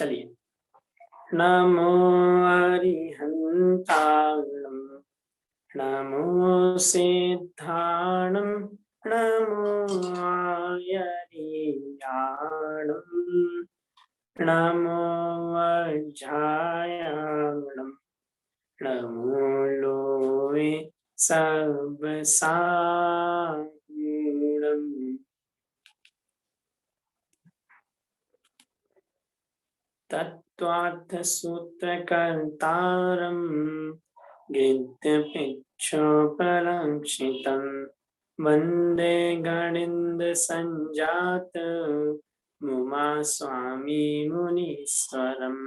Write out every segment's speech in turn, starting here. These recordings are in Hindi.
चलिए, नमो अरिहंताणं, नमो सिद्धाणं, नमो आयर्याणं, नमो वज्रायाणं, नमो लोवे सबसागुणम्। तत्त्वार्थ सूत्रकर्तारं गीतपिच्छोपलक्षितं वन्दे गणेन्द्र संजात मुमा स्वामी मुनीश्वरम्।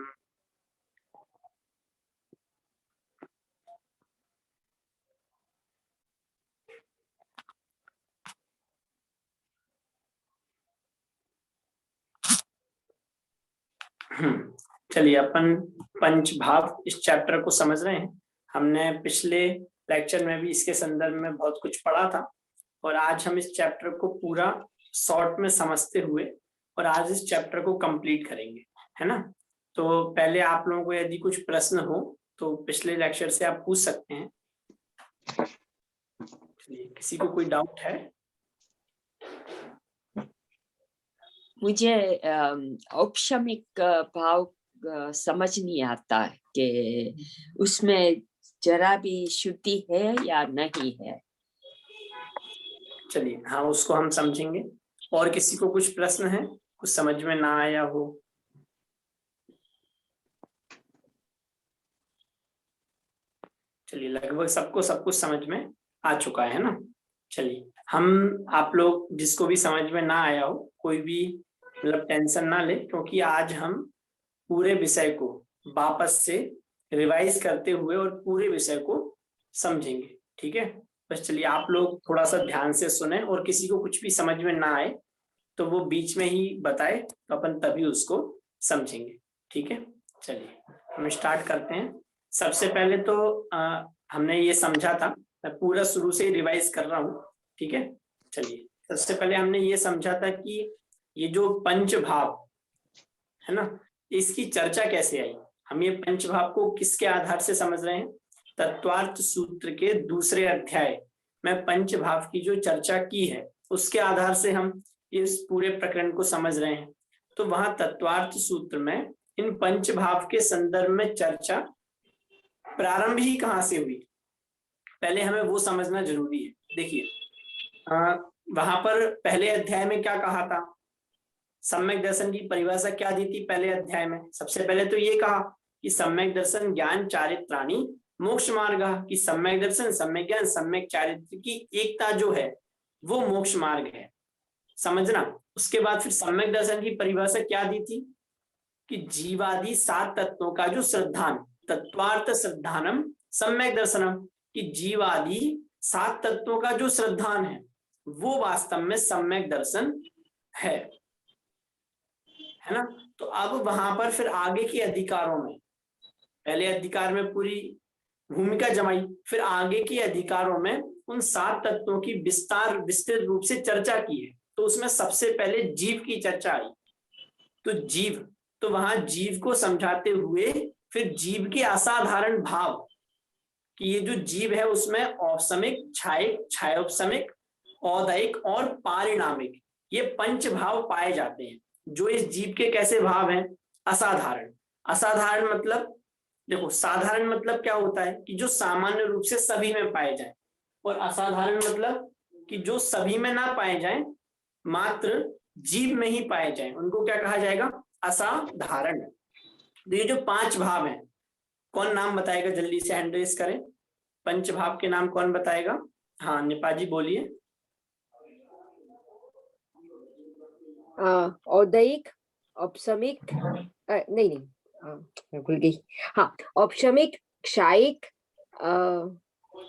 चलिए, अपन पंचभाव इस चैप्टर को समझ रहे हैं। हमने पिछले लेक्चर में भी इसके संदर्भ में बहुत कुछ पढ़ा था और आज हम इस चैप्टर को पूरा शॉर्ट में समझते हुए और आज इस चैप्टर को कंप्लीट करेंगे, है ना। तो पहले आप लोगों को यदि कुछ प्रश्न हो तो पिछले लेक्चर से आप पूछ सकते हैं। किसी को कोई डाउट है? मुझे औपचारिक भाव समझ नहीं आता कि उसमें जरा भी शुद्धि है या नहीं है। चलिए, हाँ, उसको हम समझेंगे। और किसी को कुछ प्रश्न है, कुछ समझ में ना आया हो? चलिए, लगभग सबको सब कुछ समझ में आ चुका है ना। चलिए, हम आप लोग जिसको भी समझ में ना आया हो, कोई भी मतलब टेंशन ना ले, क्योंकि आज हम पूरे विषय को वापस से रिवाइज करते हुए और पूरे विषय को समझेंगे, ठीक है। बस चलिए, आप लोग थोड़ा सा ध्यान से सुने और किसी को कुछ भी समझ में ना आए तो वो बीच में ही बताए, तो अपन तभी उसको समझेंगे, ठीक है। चलिए, हम स्टार्ट करते हैं। सबसे पहले तो हमने ये समझा था, मैं पूरा शुरू से ही रिवाइज कर रहा हूँ, ठीक है। चलिए, सबसे पहले हमने ये समझा था कि ये जो पंच भाव है ना, इसकी चर्चा कैसे आई। हम ये पंच भाव को किसके आधार से समझ रहे हैं? तत्वार्थ सूत्र के दूसरे अध्याय में पंच भाव की जो चर्चा की है उसके आधार से हम इस पूरे प्रकरण को समझ रहे हैं। तो वहां तत्वार्थ सूत्र में इन पंच भाव के संदर्भ में चर्चा प्रारंभ ही कहां से हुई, पहले हमें वो समझना जरूरी है। देखिए, वहां पर पहले अध्याय में क्या कहा था, सम्यक दर्शन की परिभाषा क्या दी थी पहले अध्याय में? सबसे पहले तो ये कहा कि सम्यक दर्शन ज्ञान चारित्राणि मोक्ष मार्ग, कि सम्यक दर्शन, सम्यक ज्ञान, सम्यक चारित्र की एकता जो है वो मोक्ष मार्ग है, समझना। उसके बाद फिर सम्यक दर्शन की परिभाषा क्या दी थी कि जीवादि 7 तत्वों का जो श्रद्धान, तत्वार्थ श्रद्धानम सम्यक दर्शनम, कि जीवादि 7 तत्वों का जो श्रद्धान है वो वास्तव में सम्यक दर्शन है ना। तो अब वहां पर फिर आगे के अधिकारों में, पहले अधिकार में पूरी भूमिका जमाई, फिर आगे के अधिकारों में उन 7 तत्वों की विस्तृत रूप से चर्चा की है। तो उसमें सबसे पहले जीव की चर्चा आई। तो जीव, तो वहां जीव को समझाते हुए फिर जीव के असाधारण भाव, कि ये जो जीव है उसमें औपसमिक, छायिक, छायोपसमिक, औदैहिक और पारिणामिक, ये पंच भाव पाए जाते हैं। जो इस जीव के कैसे भाव हैं? असाधारण। असाधारण मतलब, देखो, साधारण मतलब क्या होता है कि जो सामान्य रूप से सभी में पाए जाए, और असाधारण मतलब कि जो सभी में ना पाए जाए, मात्र जीव में ही पाए जाए, उनको क्या कहा जाएगा? असाधारण। तो ये जो 5 भाव हैं, कौन नाम बताएगा? जल्दी से हैंड रेज करें। पंच भाव के नाम कौन बताएगा? हाँ, निपा जी बोलिए। औदैहिक, औपसमिक, नहीं, मैं भूल गई। हाँ, औपसमिक, क्षायिक,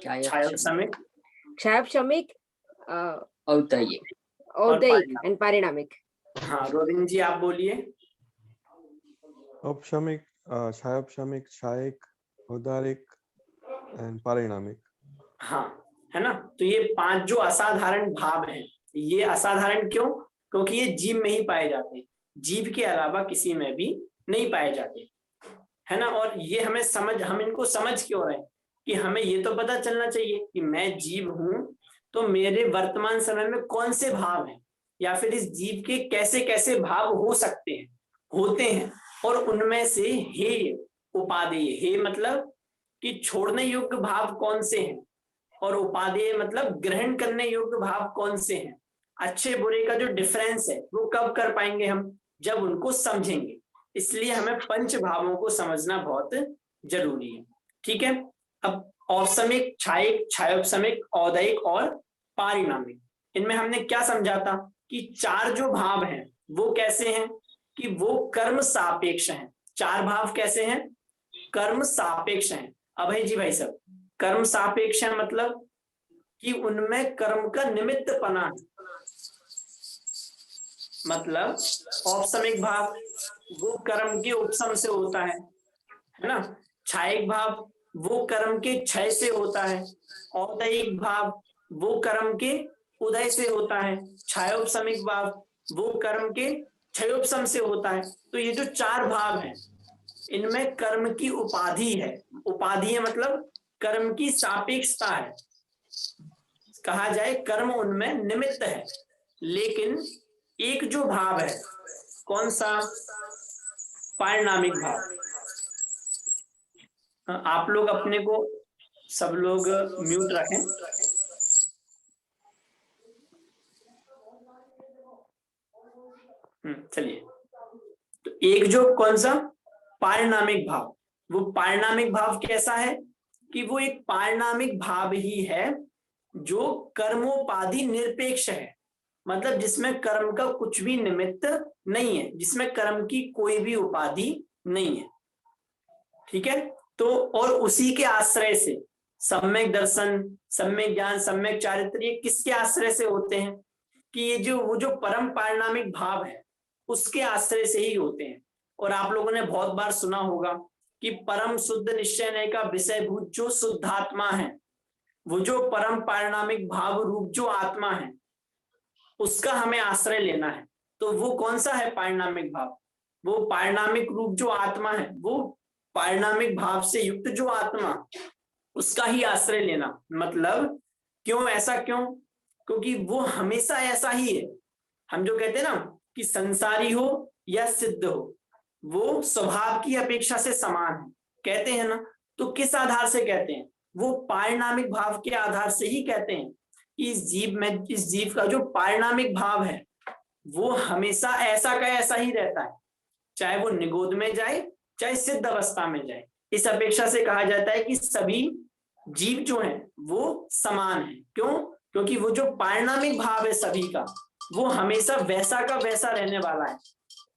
छायोपसमिक, क्षायोपसमिक, औदैहिक एंड पारिणामिक। हाँ, रोहिन जी आप बोलिए। औपचारिक, क्षायोपचारिक, क्षायिक, औदारिक एंड पारिणामिक। हाँ, है ना। तो ये 5 जो असाधारण भाव हैं, ये असाधारण क्यों? क्योंकि ये जीव में ही पाए जाते हैं, जीव के अलावा किसी में भी नहीं पाए जाते, है ना। और ये हम इनको समझ क्यों रहे हैं कि हमें ये तो पता चलना चाहिए कि मैं जीव हूं तो मेरे वर्तमान समय में कौन से भाव हैं, या फिर इस जीव के कैसे कैसे भाव हो सकते हैं, होते हैं, और उनमें से हे उपादेय, हे मतलब कि छोड़ने योग्य भाव कौन से हैं, और उपादेय मतलब ग्रहण करने योग्य भाव कौन से हैं। अच्छे बुरे का जो डिफरेंस है वो कब कर पाएंगे हम, जब उनको समझेंगे। इसलिए हमें पंच भावों को समझना बहुत जरूरी है। ठीक है, अब औपसमिक, छायिक, छायोपसमिक, औदैयिक और पारिणामिक, इनमें हमने क्या समझा था कि चार जो भाव हैं वो कैसे हैं कि वो कर्म सापेक्ष हैं। चार भाव कैसे हैं, कर्म सापेक्ष हैं। अभय जी भाई साहब, कर्म सापेक्ष है मतलब कि उनमें कर्म का निमित्त पना है। मतलब औपसमिक भाव वो कर्म के उपशम से होता है ना। छायिक भाव वो कर्म के क्षय से होता है। औदैयिक भाव वो कर्म के उदय से होता है। छायोपसमिक भाव वो कर्म के क्षयोपशम से होता है। तो ये जो चार भाव हैं इनमें कर्म की उपाधि है। उपाधि है मतलब कर्म की सापेक्षता है, कहा जाए कर्म उनमें निमित्त है। लेकिन एक जो भाव है, कौन सा, पारिणामिक भाव। आप लोग अपने को सब लोग म्यूट रखें। चलिए, तो एक जो कौन सा, पारिणामिक भाव, वो पारिणामिक भाव कैसा है कि वो एक पारिणामिक भाव ही है जो कर्मोपाधि निरपेक्ष है। मतलब जिसमें कर्म का कुछ भी निमित्त नहीं है, जिसमें कर्म की कोई भी उपाधि नहीं है। ठीक है, तो और उसी के आश्रय से सम्यक दर्शन, सम्यक ज्ञान, सम्यक चारित्र, ये किसके आश्रय से होते हैं कि ये जो वो जो परम पारिणामिक भाव है उसके आश्रय से ही होते हैं। और आप लोगों ने बहुत बार सुना होगा कि परम शुद्ध निश्चय का विषयभूत जो शुद्धात्मा है, वो जो परम पारिणामिक भाव रूप जो आत्मा है उसका हमें आश्रय लेना है। तो वो कौन सा है पारिणामिक भाव, वो पारिणामिक रूप जो आत्मा है, वो पारिणामिक भाव से युक्त जो आत्मा, उसका ही आश्रय लेना। मतलब क्यों, ऐसा क्यों, क्योंकि वो हमेशा ऐसा ही है। हम जो कहते हैं ना कि संसारी हो या सिद्ध हो, वो स्वभाव की अपेक्षा से समान है, कहते हैं ना। तो किस आधार से कहते हैं, वो पारिणामिक भाव के आधार से ही कहते हैं। इस जीव का जो पारिणामिक भाव है वो हमेशा ऐसा का ऐसा ही रहता है, चाहे वो निगोद में जाए चाहे सिद्ध अवस्था में जाए। इस अपेक्षा से कहा जाता है कि सभी जीव जो हैं वो समान है। क्यों, क्योंकि वो जो पारिणामिक भाव है सभी का, वो हमेशा वैसा का वैसा रहने वाला है,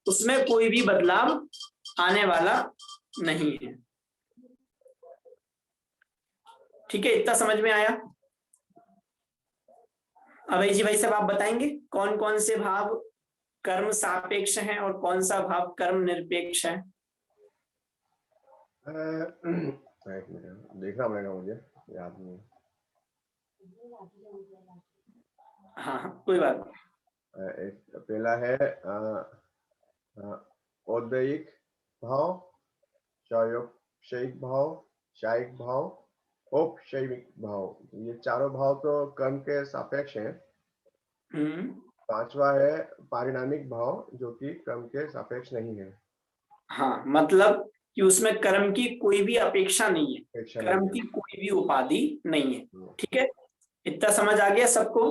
उसमें कोई भी बदलाव आने वाला नहीं है। ठीक है, इतना समझ में आया। अभय जी भाई साहब आप बताएंगे कौन कौन से भाव कर्म सापेक्ष हैं और कौन सा भाव कर्म निरपेक्ष है। एक मिनट देखना पड़ेगा, मुझे याद नहीं। हाँ कोई बात नहीं। एक पहला है औदैयिक भाव, क्षयिक भाव, क्षायिक भाव, औपक्षयिक भाव। ये चारों भाव तो कर्म के सापेक्ष हैं। पांचवा है पारिणामिक भाव जो कि कर्म के सापेक्ष नहीं है। हाँ, मतलब कि उसमें कर्म की कोई भी अपेक्षा नहीं है, कर्म की कोई भी उपाधि नहीं है। ठीक है, इतना समझ आ गया सबको।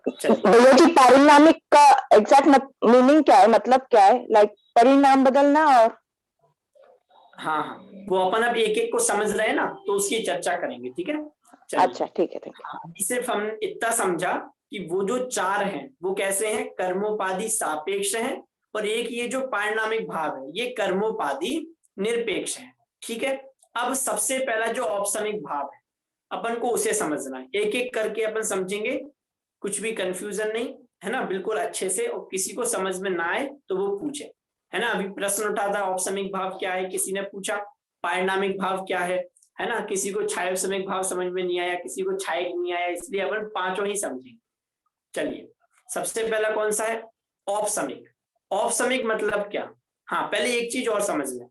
भैया जी पारिणामिक का एग्जैक्ट मीनिंग क्या है, मतलब क्या है, लाइक परिणाम बदलना और हाँ हाँ, वो अपन अब एक एक को समझ रहे हैं ना, तो उसकी चर्चा करेंगे। ठीक है, अच्छा ठीक है। अभी सिर्फ हम इतना समझा कि वो जो चार हैं वो कैसे हैं, कर्मोपाधि सापेक्ष हैं, और एक ये जो पारिणामिक भाव है ये कर्मोपाधि निरपेक्ष है। ठीक है, अब सबसे पहला जो औपसमिक भाव है अपन को उसे समझना है, एक एक करके अपन समझेंगे, कुछ भी कंफ्यूजन नहीं है ना, बिल्कुल अच्छे से। और किसी को समझ में ना आए तो वो पूछे, है ना। अभी प्रश्न उठा था औपसमिक भाव क्या है, किसी ने पूछा पारिणामिक भाव क्या है ना। किसी को छायोपसमिक भाव समझ में नहीं आया, किसी को छायिक नहीं आया, इसलिए अपन पांचों ही समझेंगे। चलिए, सबसे पहला कौन सा है, औपसमिक। औपसमिक मतलब क्या, हाँ, पहले एक चीज और समझ लें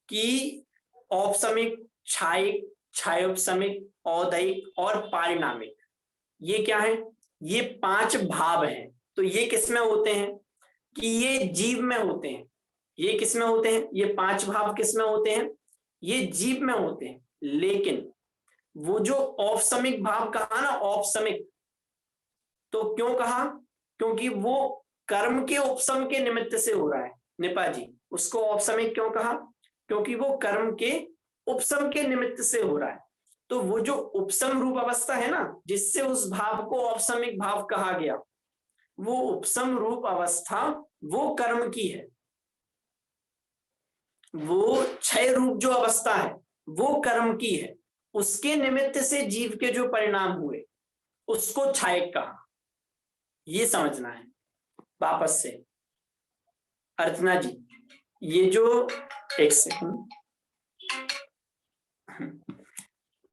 कि औपसमिक, क्षायिक, क्षायोपसमिक, औदैहिक और पारिणामिक, ये क्या है? ये 5 भाव हैं। तो ये किसमें होते हैं? कि ये जीव में होते हैं। ये किसमें होते हैं? ये 5 भाव किसमें होते हैं? ये जीव में होते हैं। लेकिन वो जो औपसमिक भाव कहा ना, औपसमिक, तो क्यों कहा? क्योंकि वो कर्म के उपसम के निमित्त से हो रहा है। निपा जी, उसको औपसमिक क्यों कहा? क्योंकि वो कर्म के उपसम के निमित्त से हो रहा है। तो वो जो उपसम रूप अवस्था है ना, जिससे उस भाव को औपसमिक भाव कहा गया, वो उपसम रूप अवस्था वो कर्म की है। वो क्षय रूप जो अवस्था है वो कर्म की है। उसके निमित्त से जीव के जो परिणाम हुए उसको क्षायक कहा। ये समझना है। वापस से अर्चना जी, ये जो एक सेकंड,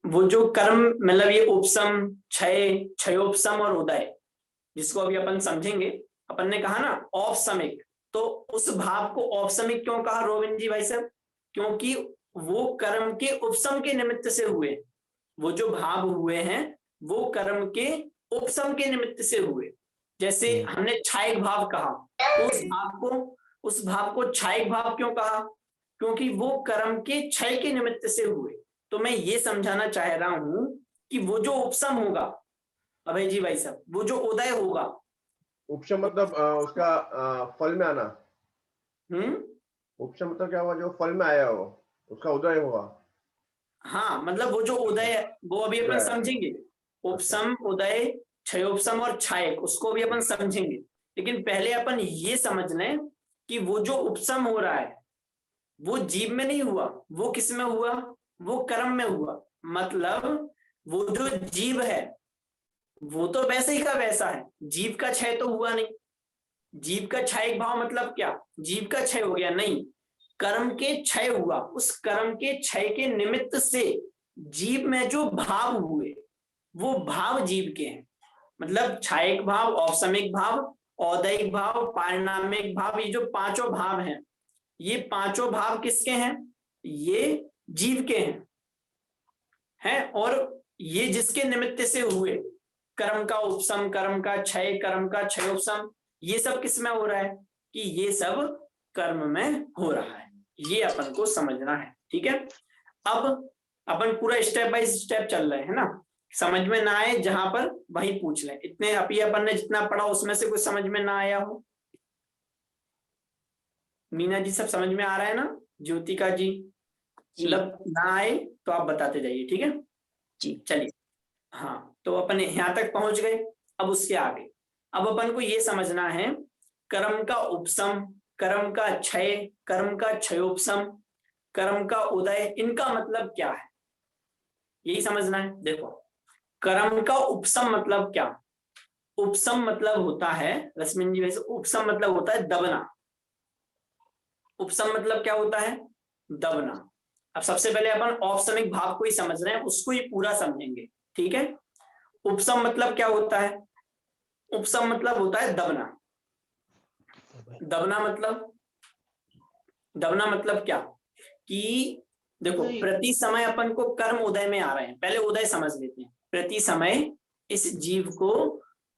वो जो कर्म मतलब ये उपसम, क्षय, क्षयोपसम और उदय, जिसको अभी अपन समझेंगे, अपन ने कहा ना औपसमिक, तो उस भाव को औपसमिक क्यों कहा रोविंद जी भाई साहब? क्योंकि वो कर्म के उपसम के निमित्त से हुए। वो जो भाव हुए हैं वो कर्म के उपसम के निमित्त से हुए। जैसे हमने क्षायक भाव कहा, तो उस भाव को क्षायक भाव क्यों कहा? क्योंकि वो कर्म के क्षय के निमित्त से हुए। तो मैं ये समझाना चाह रहा हूं कि वो जो उपसम होगा, अभय जी भाई साहब, वो जो उदय होगा, उपशम मतलब उसका फल में आना। उपशम मतलब क्या हुआ? जो फल में आया हो उसका उदय हुआ। हाँ, मतलब वो जो उदय है वो अभी अपन समझेंगे। उपसम, उदय, क्षयोपसम और क्षायक, उसको भी अपन समझेंगे। लेकिन पहले अपन ये समझ लें कि वो जो उपसम हो रहा है वो जीव में नहीं हुआ, वो किस में हुआ? वो कर्म में हुआ। मतलब वो जो जीव है वो तो वैसे ही का वैसा है, जीव का क्षय तो हुआ नहीं। जीव का क्षयिक भाव मतलब क्या? जीव का क्षय हो गया? नहीं, कर्म के क्षय हुआ। उस कर्म के क्षय के निमित्त से जीव में जो भाव हुए वो भाव जीव के हैं। मतलब क्षयिक भाव, औपसमिक भाव, औदैहिक भाव, पारिणामिक भाव, ये जो 5 भाव हैं, ये 5 भाव किसके हैं? ये जीव के हैं। और ये जिसके निमित्त से हुए, कर्म का उपसम, कर्म का क्षय, कर्म का क्षयोपसम, ये सब किस में हो रहा है? कि ये सब कर्म में हो रहा है। ये अपन को समझना है। ठीक है, अब अपन पूरा स्टेप बाय स्टेप चल रहे हैं ना। समझ में ना आए जहां पर वही पूछ लें। इतने अभी अपन ने जितना पढ़ा उसमें से कुछ समझ में ना आया हो? मीना जी, सब समझ में आ रहा है ना? ज्योतिका जी, मतलब ना आए तो आप बताते जाइए। ठीक है जी, चलिए। हाँ, तो अपन यहाँ तक पहुंच गए। अब उसके आगे अब अपन को ये समझना है कर्म का उपसम, कर्म का क्षय, कर्म का क्षयोपसम, कर्म का उदय, इनका मतलब क्या है, यही समझना है। देखो, कर्म का उपसम मतलब क्या? उपसम मतलब होता है, रश्मिन जी वैसे, उपसम मतलब होता है दबना। उपसम मतलब क्या होता है? दबना। अब सबसे पहले अपन औपसमिक भाव को ही समझ रहे हैं, उसको ही पूरा समझेंगे। ठीक है, उपसम मतलब क्या होता है? उपसम मतलब होता है दबना। दबना मतलब क्या? कि देखो, प्रति समय अपन को कर्म उदय में आ रहे हैं। पहले उदय समझ लेते हैं। प्रति समय इस जीव को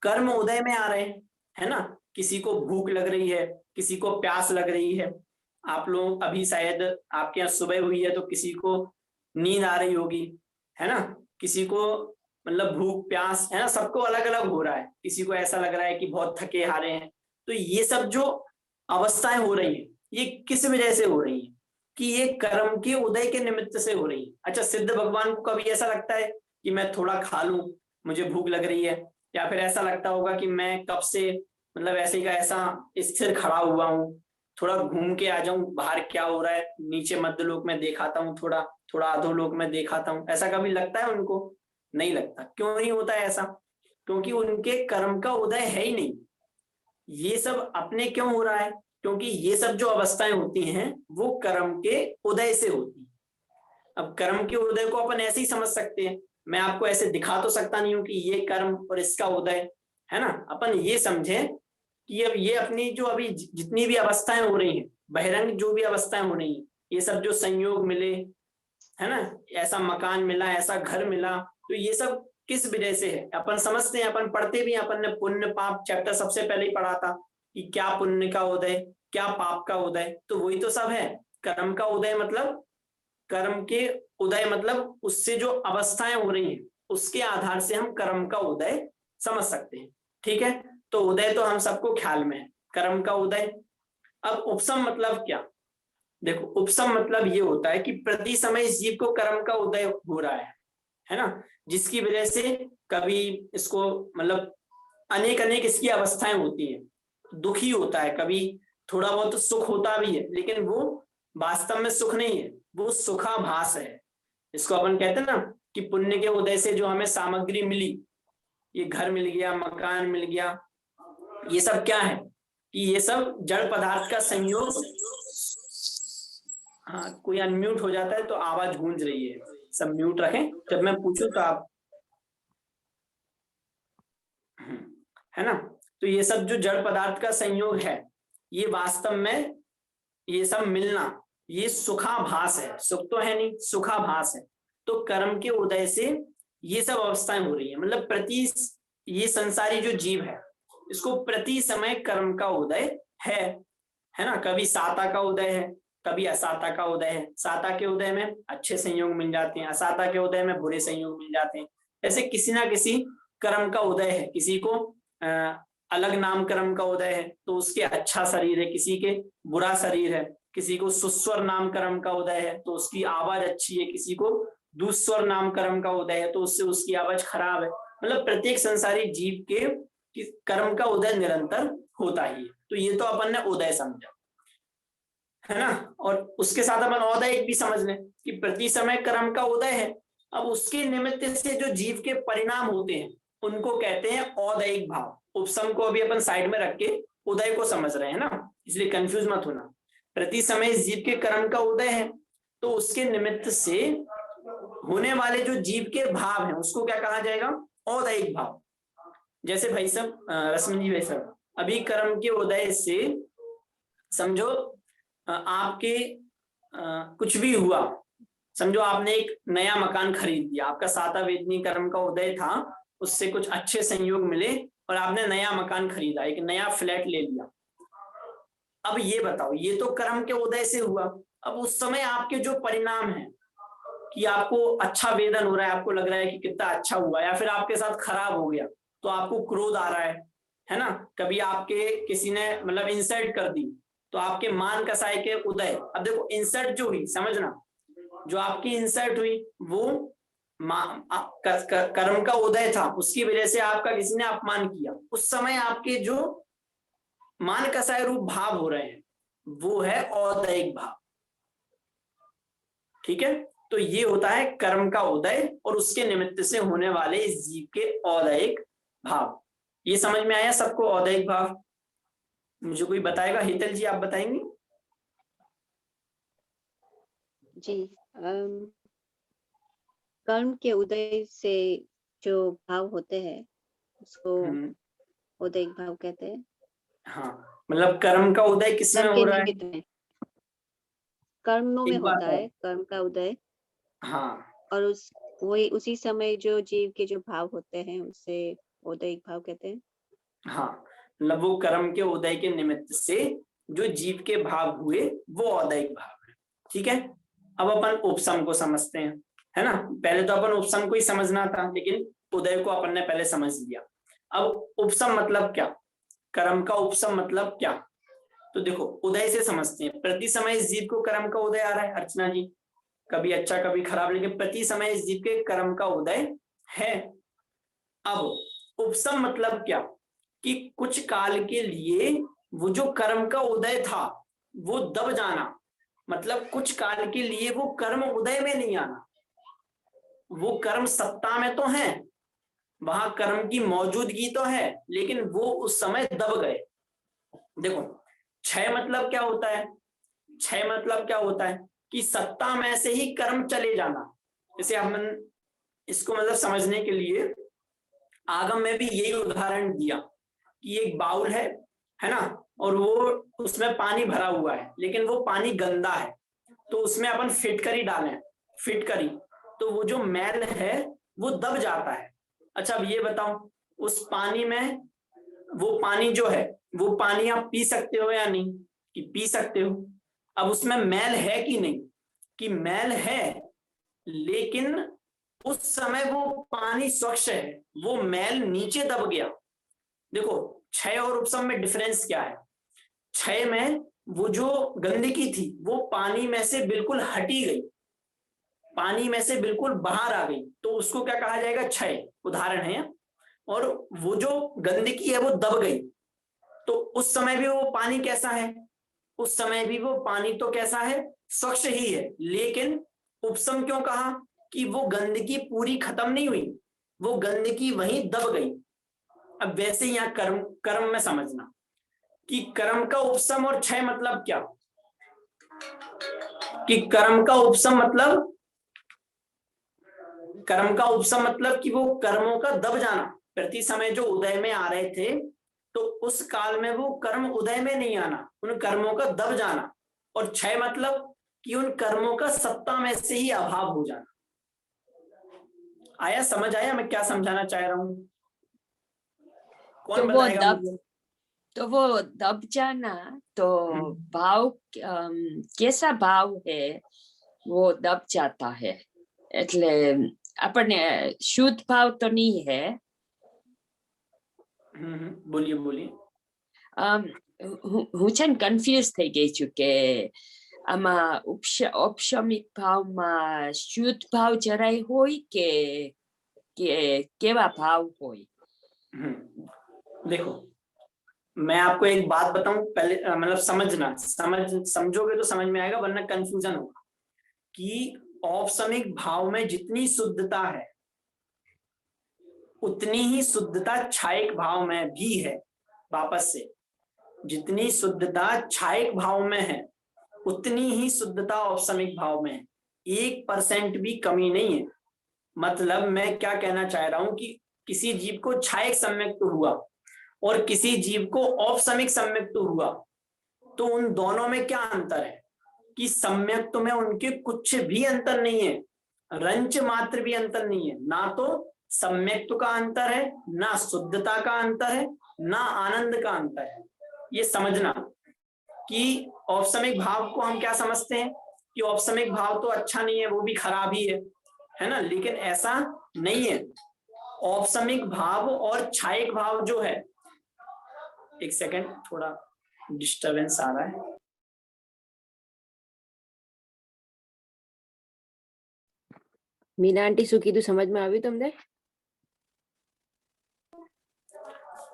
कर्म उदय में आ रहे हैं, है ना। किसी को भूख लग रही है, किसी को प्यास लग रही है। आप लोग अभी शायद आपके यहाँ सुबह हुई है तो किसी को नींद आ रही होगी, है ना। किसी को मतलब भूख प्यास, है ना, सबको अलग अलग हो रहा है। किसी को ऐसा लग रहा है कि बहुत थके हारे हैं। तो ये सब जो अवस्थाएं हो रही है ये किस वजह से हो रही है? कि ये कर्म के उदय के निमित्त से हो रही है। अच्छा, सिद्ध भगवान को कभी ऐसा लगता है कि मैं थोड़ा खा लूं, मुझे भूख लग रही है? या फिर ऐसा लगता होगा कि मैं कब से मतलब ऐसे का ऐसा स्थिर खड़ा हुआ हूँ, थोड़ा घूम के आ जाऊं बाहर क्या हो रहा है, नीचे मध्यलोक में देखाता हूँ, थोड़ा थोड़ा अधोलोक में देखाता हूँ, ऐसा कभी लगता है उनको? नहीं लगता। क्यों नहीं होता है ऐसा? क्योंकि उनके कर्म का उदय है ही नहीं। ये सब अपने क्यों हो रहा है? क्योंकि ये सब जो अवस्थाएं होती हैं वो कर्म के उदय से होती हैं। अब कर्म के उदय को अपन ऐसे ही समझ सकते हैं। मैं आपको ऐसे दिखा तो सकता नहीं हूं कि ये कर्म और इसका उदय, है ना। अपन ये समझे कि अब ये अपनी जो अभी जितनी भी अवस्थाएं हो रही हैं बहिरंग जो भी अवस्थाएं हो रही, ये सब जो संयोग मिले, है ना, ऐसा मकान मिला, ऐसा घर मिला, तो ये सब किस वजह से है? अपन समझते हैं, अपन पढ़ते भी हैं, अपन ने पुण्य पाप चैप्टर सबसे पहले ही पढ़ा था कि क्या पुण्य का उदय, क्या पाप का उदय, तो वही तो सब है। कर्म का उदय मतलब, कर्म के उदय मतलब उससे जो अवस्थाएं हो रही हैं उसके आधार से हम कर्म का उदय समझ सकते हैं। ठीक है, तो उदय तो हम सबको ख्याल में है, कर्म का उदय। अब उपसम मतलब क्या? देखो, उपसम मतलब ये होता है कि प्रति समय इस जीव को कर्म का उदय हो रहा है ना, जिसकी वजह से कभी इसको मतलब अनेक अनेक इसकी अवस्थाएं होती हैं, दुखी होता है, कभी थोड़ा बहुत सुख होता भी है, लेकिन वो वास्तव में सुख नहीं है, वो सुखाभास है। इसको अपन कहते हैं ना कि पुण्य के उदय से जो हमें सामग्री मिली, ये घर मिल गया, मकान मिल गया, ये सब क्या है कि ये सब जड़ पदार्थ का संयोग। हाँ, कोई अनम्यूट हो जाता है तो आवाज गूंज रही है, सब म्यूट रखें, जब मैं पूछूं तो आप, है ना। तो ये सब जो जड़ पदार्थ का संयोग है, ये वास्तव में ये सब मिलना, ये सुखाभास है, सुख तो है नहीं, सुखाभास है। तो कर्म के उदय से ये सब अवस्थाएं हो रही है, मतलब प्रति, ये संसारी जो जीव है इसको प्रति समय कर्म का उदय है ना। कभी साता का उदय है, कभी असाता का उदय है। साता के उदय में अच्छे संयोग मिल जाते हैं, असाता के उदय में बुरे संयोग मिल जाते हैं। ऐसे किसी ना किसी कर्म का उदय है, किसी को अलग नाम कर्म का उदय है तो उसके अच्छा शरीर है, किसी के बुरा शरीर है, किसी को सुस्वर नाम कर्म का उदय है तो उसकी आवाज अच्छी है, किसी को दुस्वर नाम कर्म का उदय है तो उससे उसकी आवाज खराब है। मतलब प्रत्येक संसारी जीव के कर्म का उदय निरंतर होता ही है। तो ये तो अपन ने उदय समझा, है ना। और उसके साथ अपन औदयिक भी समझ लें कि प्रति समय कर्म का उदय है। अब उसके निमित्त से जो जीव के परिणाम होते हैं उनको कहते हैं औदयिक भाव। उपसम को अभी अपन साइड में रख के उदय को समझ रहे हैं ना, इसलिए कंफ्यूज मत होना। प्रति समय जीव के कर्म का उदय है तो उसके निमित्त से होने वाले जो जीव के भाव हैं उसको क्या कहा जाएगा? औदयिक भाव। जैसे भाई साहब, रश्मि जी भाई साहब, अभी कर्म के उदय से समझो आपके कुछ भी हुआ, समझो आपने एक नया मकान खरीद लिया, आपका साता वेदनी कर्म का उदय था, उससे कुछ अच्छे संयोग मिले और आपने नया मकान खरीदा, एक नया फ्लैट ले लिया। अब ये बताओ, ये तो कर्म के उदय से हुआ। अब उस समय आपके जो परिणाम है कि आपको अच्छा वेदन हो रहा है, आपको लग रहा है कि कितना अच्छा हुआ, या फिर आपके साथ खराब हो गया तो आपको क्रोध आ रहा है ना। कभी आपके किसी ने मतलब इंसल्ट कर दी तो आपके मान कसाई के उदय। अब देखो, इंसल्ट जो हुई, समझना, जो आपकी इंसल्ट हुई वो कर्म का उदय था, उसकी वजह से आपका किसी ने अपमान किया, उस समय आपके जो मान कसाय रूप भाव हो रहे हैं वो है औदयिक भाव। ठीक है, तो ये होता है कर्म का उदय और उसके निमित्त से होने वाले इस जीव के औदयिक भाव। ये समझ में आया सबको? औदयिक भाव मुझे कोई बताएगा? हितल जी, आप बताएंगे? जी, कर्म के उदय से जो भाव होते हैं उसको उदयिक भाव कहते हैं। हाँ, मतलब कर्म का उदय किसमें हो रहा है? कर्मों में होता है कर्म का उदय। हाँ, और उसी समय जो जीव के जो भाव होते हैं उससे उदयिक भाव कहते हैं। हाँ, मतलब वो कर्म के उदय के निमित्त से जो जीव के भाव हुए वो औदयिक भाव है। ठीक है, अब अपन उपसम को समझते हैं, है ना। पहले तो अपन उपसम को ही समझना था, लेकिन उदय को अपन ने पहले समझ लिया। अब उपसम मतलब क्या, कर्म का उपसम मतलब क्या? तो देखो, उदय से समझते हैं। प्रति समय इस जीव को कर्म का उदय आ रहा है, अर्चना जी, कभी अच्छा कभी खराब, लेकिन प्रति समय इस जीव के कर्म का उदय है। अब उपसम मतलब क्या कि कुछ काल के लिए वो जो कर्म का उदय था वो दब जाना, मतलब कुछ काल के लिए वो कर्म उदय में नहीं आना। वो कर्म सत्ता में तो है, वहां कर्म की मौजूदगी तो है, लेकिन वो उस समय दब गए। देखो, क्षय मतलब क्या होता है? क्षय मतलब क्या होता है कि सत्ता में से ही कर्म चले जाना। जैसे हम इसको मतलब समझने के लिए आगम में भी यही उदाहरण दिया कि एक बाउल है ना, और वो उसमें पानी भरा हुआ है, लेकिन वो पानी गंदा है, तो उसमें अपन फिटकरी डालें, फिटकरी, तो वो जो मैल है वो दब जाता है। अच्छा अब ये बताओ, उस पानी में, वो पानी जो है वो पानी आप पी सकते हो या नहीं, कि पी सकते हो। अब उसमें मैल है कि नहीं, कि मैल है, लेकिन उस समय वो पानी स्वच्छ है, वो मैल नीचे दब गया। देखो क्षय और उपशम में डिफरेंस क्या है। क्षय में वो जो गंदगी थी वो पानी में से बिल्कुल हटी गई, पानी में से बिल्कुल बाहर आ गई, तो उसको क्या कहा जाएगा, क्षय, उदाहरण है। और वो जो गंदगी है वो दब गई, तो उस समय भी वो पानी कैसा है, उस समय भी वो पानी तो कैसा है, स्वच्छ ही है, लेकिन उपशम क्यों कहा, कि वो गंदगी पूरी खत्म नहीं हुई, वो गंदगी वहीं दब गई। अब वैसे ही यहाँ कर्म, कर्म में समझना कि कर्म का उपशम और क्षय मतलब क्या, कि कर्म का उपशम मतलब, कर्म का उपशम मतलब कि वो कर्मों का दब जाना, प्रति समय जो उदय में आ रहे थे, तो उस काल में वो कर्म उदय में नहीं आना, उन कर्मों का दब जाना। और क्षय मतलब कि उन कर्मों का सत्ता में से ही अभाव हो जाना। आया, समझ आया मैं क्या समझाना चाह रहा हूं? कौन तो वो बताएगा दब, मुझे? तो वो दब जाना, तो भाव कैसा भाव है वो दब जाता है, એટલે આપણને શુદ્ધ ભાવ તો નહીં है। बोलिए बोलिए। હું છે ને કન્ફ્યુઝ થઈ ગઈ છું કે આમાં ઔપચારિક ભાવમાં શુદ્ધ ભાવ જરાય હોય કે કેવા ભાવ હોય? देखो मैं आपको एक बात बताऊं पहले, मतलब समझना, समझोगे तो समझ में आएगा, वरना कंफ्यूजन होगा। कि औपसमिक भाव में जितनी शुद्धता है उतनी ही शुद्धता क्षायिक भाव में भी है। वापस से, जितनी शुद्धता क्षायिक भाव में है उतनी ही शुद्धता औपसमिक भाव में है, 1% भी कमी नहीं है। मतलब मैं क्या कहना चाह रहा हूं कि किसी जीव को क्षायिक सम्यक्त हुआ और किसी जीव को औपसमिक सम्यक्त हुआ, तो उन दोनों में क्या अंतर है, कि सम्यक्त में उनके कुछ भी अंतर नहीं है, रंच मात्र भी अंतर नहीं है। ना तो सम्यक्त का अंतर है, ना शुद्धता का अंतर है, ना आनंद का अंतर है। ये समझना कि औपसमिक भाव को हम क्या समझते हैं कि औपसमिक भाव तो अच्छा नहीं है, वो भी खराब ही है ना, लेकिन ऐसा नहीं है। औपसमिक भाव और क्षायिक भाव जो है, एक सेकंड थोड़ा डिस्टरबेंस आ रहा है। मीना आंटी શું કીધું સમજમાં આવ્યું તમને?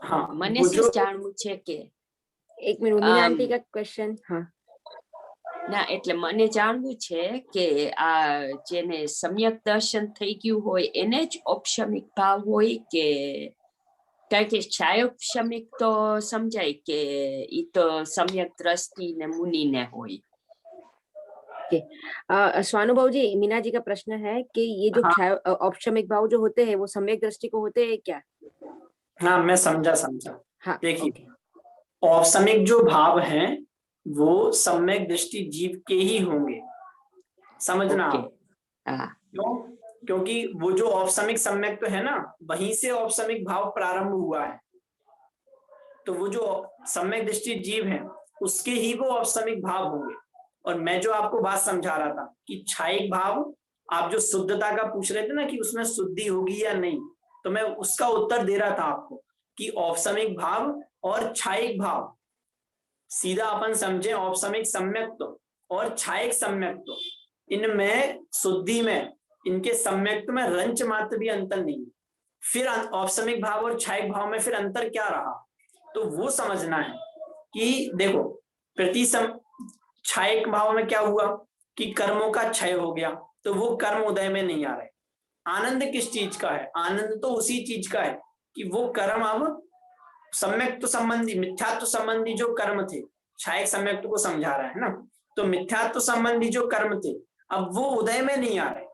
हाँ, મને वो શું जो જાણવું છે કે એક મિનિટ, मीना आंटी का क्वेश्चन। हाँ ના એટલે મને જાણવું છે કે આ જેને સમ્યક દર્શન થઈ ગયું હોય એને જ ઔપચારિક ભાવ હોય કે કારણ કે ક્ષાયોપશમિક તો સમજાય કે ઈ તો સમ્યક દ્રષ્ટિ ને મુનિ ને હોય। स्वानुभव जी, मीना जी का प्रश्न है कि ये जो हाँ। औपचारिक भाव जो होते हैं वो सम्यक दृष्टि को होते हैं क्या? हाँ मैं समझा। हाँ देखिए औपसमिक जो भाव हैं वो सम्यक दृष्टि जीव के ही होंगे, समझना ओके। आप। हाँ क्यों? क्योंकि वो जो औपसमिक सम्यक तो है ना, वहीं से औपसमिक भाव प्रारंभ हुआ है, तो वो जो सम्यक दृष्टि जीव है उसके ही वो औपसमिक भाव होंगे। और मैं जो आपको बात समझा रहा था कि क्षायिक भाव, आप जो शुद्धता का पूछ रहे थे ना कि उसमें शुद्धि होगी या नहीं, तो मैं उसका उत्तर दे रहा था आपको कि औपसमिक भाव और क्षायिक भाव, सीधा अपन समझे औपसमिक सम्यक्त्व और क्षायिक सम्यक्त्व, इनमें शुद्धि में, इनके सम्यक्त्व में रंच मात्र भी अंतर नहीं। फिर औपसमिक भाव और क्षायिक भाव में फिर अंतर क्या रहा, तो वो समझना है कि देखो क्षायिक भाव में क्या हुआ कि कर्मों का क्षय हो गया, तो वो कर्म उदय में नहीं आ रहे। आनंद किस चीज का है, आनंद तो उसी चीज का है कि वो कर्म अब सम्यक्त्व संबंधी, मिथ्यात्व संबंधी जो कर्म थे, क्षायिक सम्यक्त्व को समझा रहा है ना, तो मिथ्यात्व संबंधी जो कर्म थे अब वो उदय में नहीं आ रहे,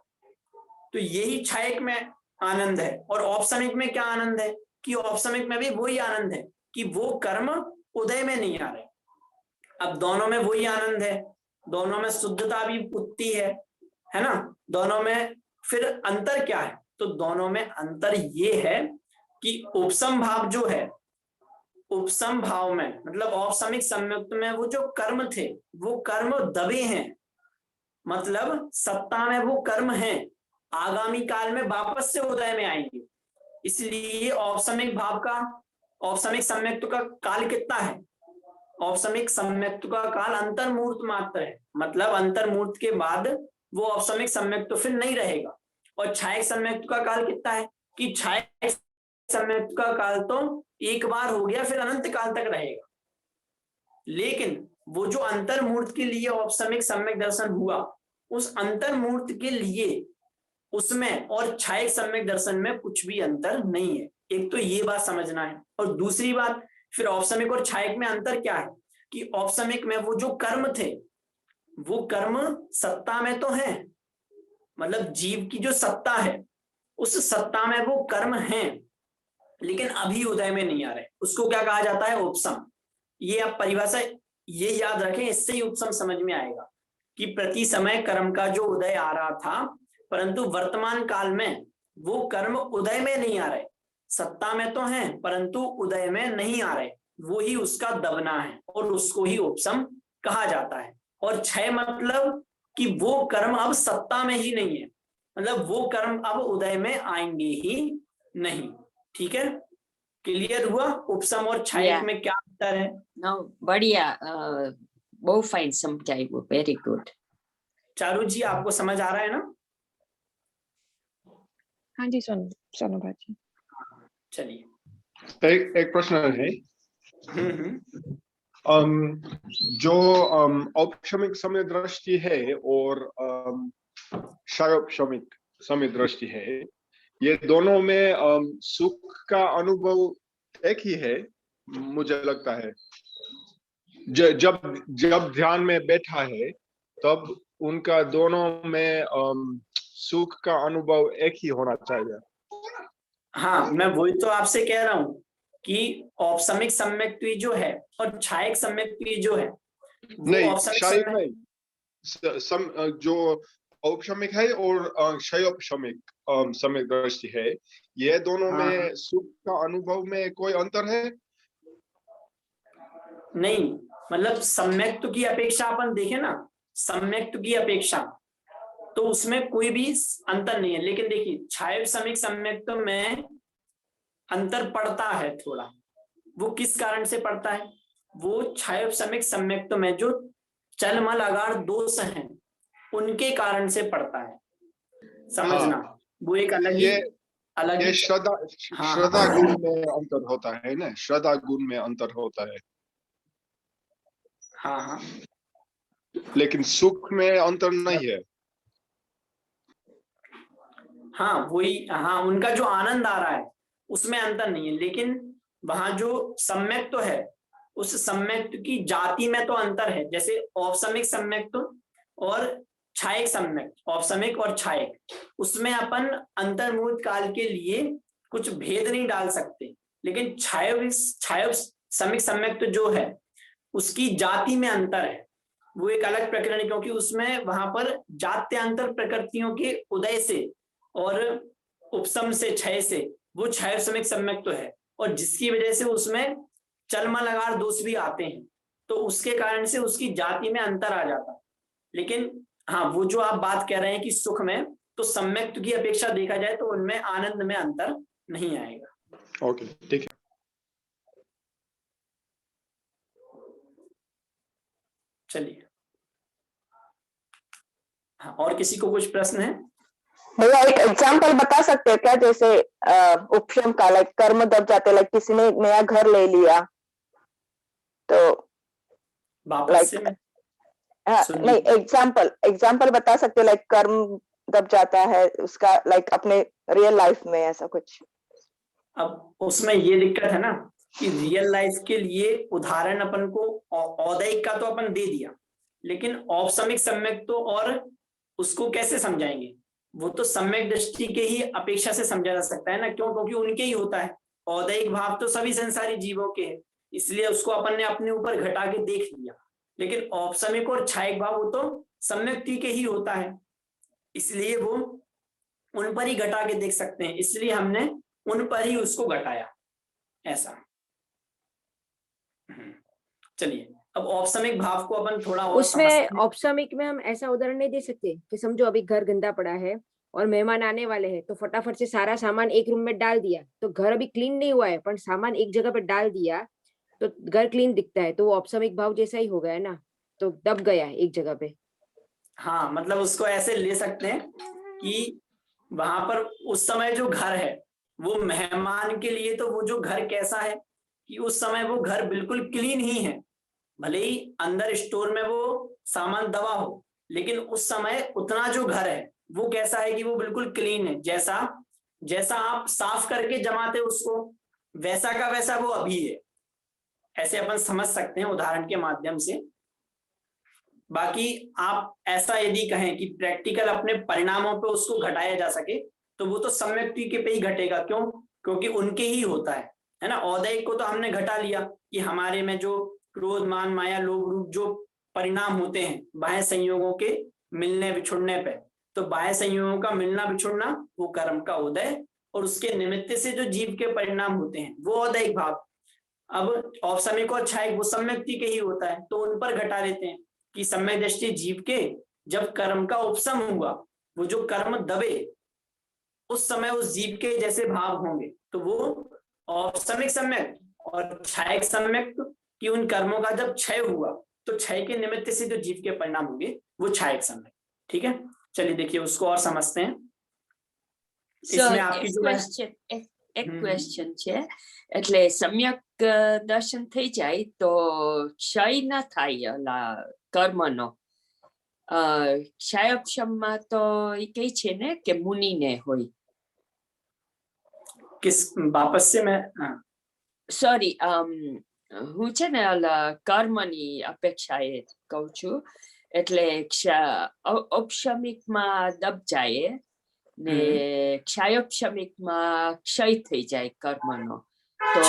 तो यही क्षायिक में आनंद है। और औपसमिक में क्या आनंद है कि औपसमिक में भी वही आनंद है कि वो कर्म उदय में नहीं आ रहे। अब दोनों में वही आनंद है, दोनों में शुद्धता भी उतनी है ना, दोनों में फिर अंतर क्या है? तो दोनों में अंतर ये है कि उपसम भाव जो है, उपसम भाव में मतलब औपसमिक संयुक्त में वो जो कर्म थे वो कर्म दबे हैं, मतलब सत्ता में वो कर्म हैं, आगामी काल में वापस से उदय में आएंगे। इसलिए औपसमिक भाव का, औपसमिक सम्यक्त्व का काल कितना है? औपसमिक सम्यक्त्व का काल अंतर्मूर्त मात्र है, मतलब अंतर्मूर्त के बाद वो औपसमिक सम्यक्त्व फिर नहीं रहेगा। और छायक सम्यक्त्व का काल कितना है कि छायक सम्यक्त्व का काल तो एक बार हो गया, फिर अनंत काल तक रहेगा। लेकिन वो जो अंतर्मूर्त के लिए औपसमिक सम्यक दर्शन हुआ, उस अंतर्मूर्त के लिए उसमें और छायक सम्यक दर्शन में कुछ भी अंतर नहीं है। एक तो ये बात समझना है। और दूसरी बात, फिर औपसमिक और छायक में अंतर क्या है कि औपसमिक में वो जो कर्म थे वो कर्म सत्ता में तो है, मतलब जीव की जो सत्ता है उस सत्ता में वो कर्म हैं, लेकिन अभी उदय में नहीं आ रहे। उसको क्या कहा जाता है? उपसम। ये आप परिभाषा ये याद रखें, इससे ही उपसम समझ में आएगा कि प्रति समय कर्म का जो उदय आ रहा था, परंतु वर्तमान काल में वो कर्म उदय में नहीं आ रहे, सत्ता में तो हैं परंतु उदय में नहीं आ रहे, वो ही उसका दबना है और उसको ही उपसम कहा जाता है। और क्षय मतलब कि वो कर्म अब सत्ता में ही नहीं है, मतलब वो कर्म अब उदय में आएंगे ही नहीं। ठीक है, क्लियर हुआ उपसम और छायक में क्या अंतर है? नो, बढ़िया, बहुत फाइन समझाइए, वेरी गुड। चारू जी आपको समझ आ रहा है ना? हाँ जी सोनू भाजी। चलिए एक प्रश्न है। जो औपसमिक समय दृष्टि है और क्षयौपसमिक समय दृष्टि है, ये दोनों में सुख का अनुभव एक ही है मुझे लगता है। जब ध्यान में बैठा है तब उनका दोनों में सुख का अनुभव एक ही होना चाहिए। हाँ, मैं वही तो आपसे कह रहा हूँ कि औपसमिक सम्यक्त्व जो है और छायक सम्यक्त्व जो है वो नहीं, क्षयिक नहीं, जो औपसमिक है और क्षयौपसमिक समय दृष्टि है, ये दोनों में सुख का अनुभव में कोई अंतर है? नहीं, मतलब सम्यक्त्व की अपेक्षा अपन देखें ना, सम्यक्त्व की अपेक्षा तो उसमें कोई भी अंतर नहीं है। लेकिन देखिए छायोपसमिक सम्यक्त्व में अंतर पड़ता है थोड़ा। वो किस कारण से पड़ता है? वो छायोपसमिक सम्यक्त्व में जो चलमल अगार दोष हैं उनके कारण से पड़ता है, समझना। वो एक अलग ही श्रद्धा गुण में अंतर होता है ना, श्रद्धा गुण में अंतर होता है। हाँ, लेकिन सुख में अंतर नहीं है। हाँ वही, हाँ उनका जो आनंद आ रहा है उसमें अंतर नहीं है, लेकिन वहां जो सम्यक्त्व है उस सम्यक्त्व की जाति में तो अंतर है। जैसे औपसमिक सम्यक्त्व और छायक सम्यक्त्व, औपसमिक और छायक, उसमें अपन अंतर्मूर्त काल के लिए कुछ भेद नहीं डाल सकते। लेकिन छायोपसमिक सम्यक्त्व जो है उसकी जाति में अंतर है, वो एक अलग प्रकरण है, क्योंकि उसमें वहां पर जात्यांतर प्रकृतियों के उदय से और उपसम से, क्षय से वो छायोपसमिक सम्यक्त्व है, और जिसकी वजह से उसमें चलमलगार दोष भी आते हैं, तो उसके कारण से उसकी जाति में अंतर आ जाता है। लेकिन हाँ, वो जो आप बात कह रहे हैं कि सुख में, तो सम्यक्त्व की अपेक्षा देखा जाए तो उनमें आनंद में अंतर नहीं आएगा। ओके, ठीक है। चलिए, हाँ, और किसी को कुछ प्रश्न है? भैया एक एग्जांपल बता सकते हो क्या? जैसे उपशम का, लाइक कर्म दब जाते, लाइक किसी ने नया घर ले लिया तो वापस से नहीं, एग्जांपल बता सकते हो, लाइक कर्म दब जाता है उसका, लाइक अपने रियल लाइफ में ऐसा कुछ। अब उसमें ये दिक्कत है ना कि रियल लाइफ के लिए उदाहरण अपन को औदैहिक का तो अपन दे दिया, लेकिन औपसमिक सम्यक तो और उसको कैसे समझाएंगे? वो तो सम्यक दृष्टि के ही अपेक्षा से समझा जा सकता है ना, क्यों? क्योंकि उनके ही होता है। औदैहिक भाव तो सभी संसारी जीवों के हैं, इसलिए उसको अपन ने अपने ऊपर घटा के देख लिया। लेकिन औपसमिक और छायक भाव वो तो सम्यक्ति के ही होता है, इसलिए वो उन पर ही घटा के देख सकते हैं, इसलिए हमने उन पर ही उसको घटाया ऐसा। चलिए अब औपसमिक भाव को अपन थोड़ा और उसमें समझते हैं। औपसमिक में हम ऐसा उदाहरण नहीं दे सकते कि समझो अभी घर गंदा पड़ा है और मेहमान आने वाले हैं, तो फटाफट से सारा सामान एक रूम में डाल दिया, तो घर अभी क्लीन नहीं हुआ है पर सामान एक जगह पे डाल दिया तो घर क्लीन दिखता है, तो वो औपसमिक भाव जैसा ही हो गया ना, तो दब गया है एक जगह पे। हाँ, मतलब उसको ऐसे ले सकते हैं कि वहां पर उस समय जो घर है वो मेहमान के लिए, तो वो जो घर कैसा है कि उस समय वो घर बिल्कुल क्लीन ही है, भले ही अंदर स्टोर में वो सामान दबा हो, लेकिन उस समय उतना जो घर है वो कैसा है कि वो बिल्कुल क्लीन है, जैसा जैसा आप साफ करके जमाते उसको वैसा का वैसा वो अभी है। ऐसे अपन समझ सकते हैं उदाहरण के माध्यम से। बाकी आप ऐसा यदि कहें कि प्रैक्टिकल अपने परिणामों पे उसको घटाया जा सके, तो वो तो सम्यक्ति के पे ही घटेगा। क्यों? क्योंकि उनके ही होता है ना। औदैहिक को तो हमने घटा लिया कि हमारे में जो क्रोध मान माया लोभ रूप जो परिणाम होते हैं बाह्य संयोगों के मिलने बिछुड़ने पे, तो बाह्य संयोगों का मिलना बिछुड़ना वो कर्म का उदय, और उसके निमित्त से जो जीव के परिणाम होते हैं वो औदैहिक भाव। अब औपसमिक और छायक वो सम्यक्ति के ही होता है, तो उन पर घटा लेते हैं कि सम्यक दृष्टि जीव के जब कर्म का उपशम हुआ, वो जो कर्म दबे उस समय उस जीव के जैसे भाव होंगे, तो वो औपसमिक सम्यक और छायक सम्यक कि उन कर्मों का जब क्षय हुआ तो क्षय के निमित्त से जो जीव के परिणाम होंगे वो छायक सम्यक। ठीक है, चलिए देखिए उसको और समझते हैं। इसमें आपकी जो है એક ક્વેશ્ચન છે, એટલે સમ્યક દર્શન થઈ જાય તો ક્ષય ન થાય ઓલા કર્મનો. ક્ષયોપશમમાં તો એ કહે છે ને કે મુનિને હોય. किस वापस से मैं સોરી, હું છે ને ઓલા કર્મની અપેક્ષાએ કહું છું, એટલે ઔપશમિકમાં દબજાય ને क्षयोपशमिकમાં क्षय થઈ જાય કર્મનો, તો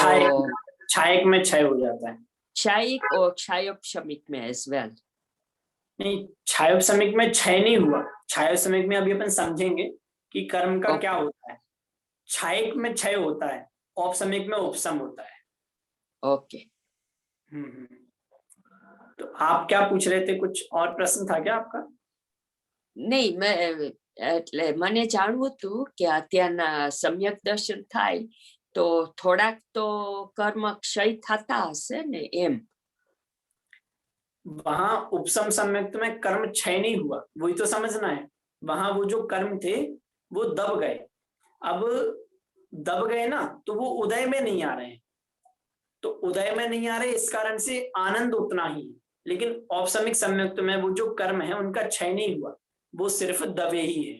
छायक में क्षय हो जाता है। क्षयिक और क्षयोपशमिक में एज वेल। नहीं, क्षयोपशमिक में क्षय नहीं हुआ। क्षयोपशमिक में अभी अपन समझेंगे कि कर्म का क्या होता है। क्षयिक में क्षय होता है, औपशमिक में उपशम होता है। ओके। तो आप क्या पूछ रहे थे? कुछ और प्रश्न था क्या आपका? नहीं, मैं એટલે મને જાણવું હતું કે અત્યારના સમ્યક દર્શન થાય તો થોડાક તો કર્મ ક્ષય થતા હશે ને એમ। वहां उपशम सम्यक्त में कर्म क्षय नहीं हुआ, वही तो समझना है। वहां वो जो कर्म थे वो दब गए। अब दब गए ना तो वो उदय में नहीं आ रहे हैं, तो उदय में नहीं आ रहे इस कारण से आनंद उतना ही है। लेकिन औपशमिक सम्यक्त में वो जो कर्म है उनका क्षय नहीं हुआ, वो सिर्फ दबे ही है।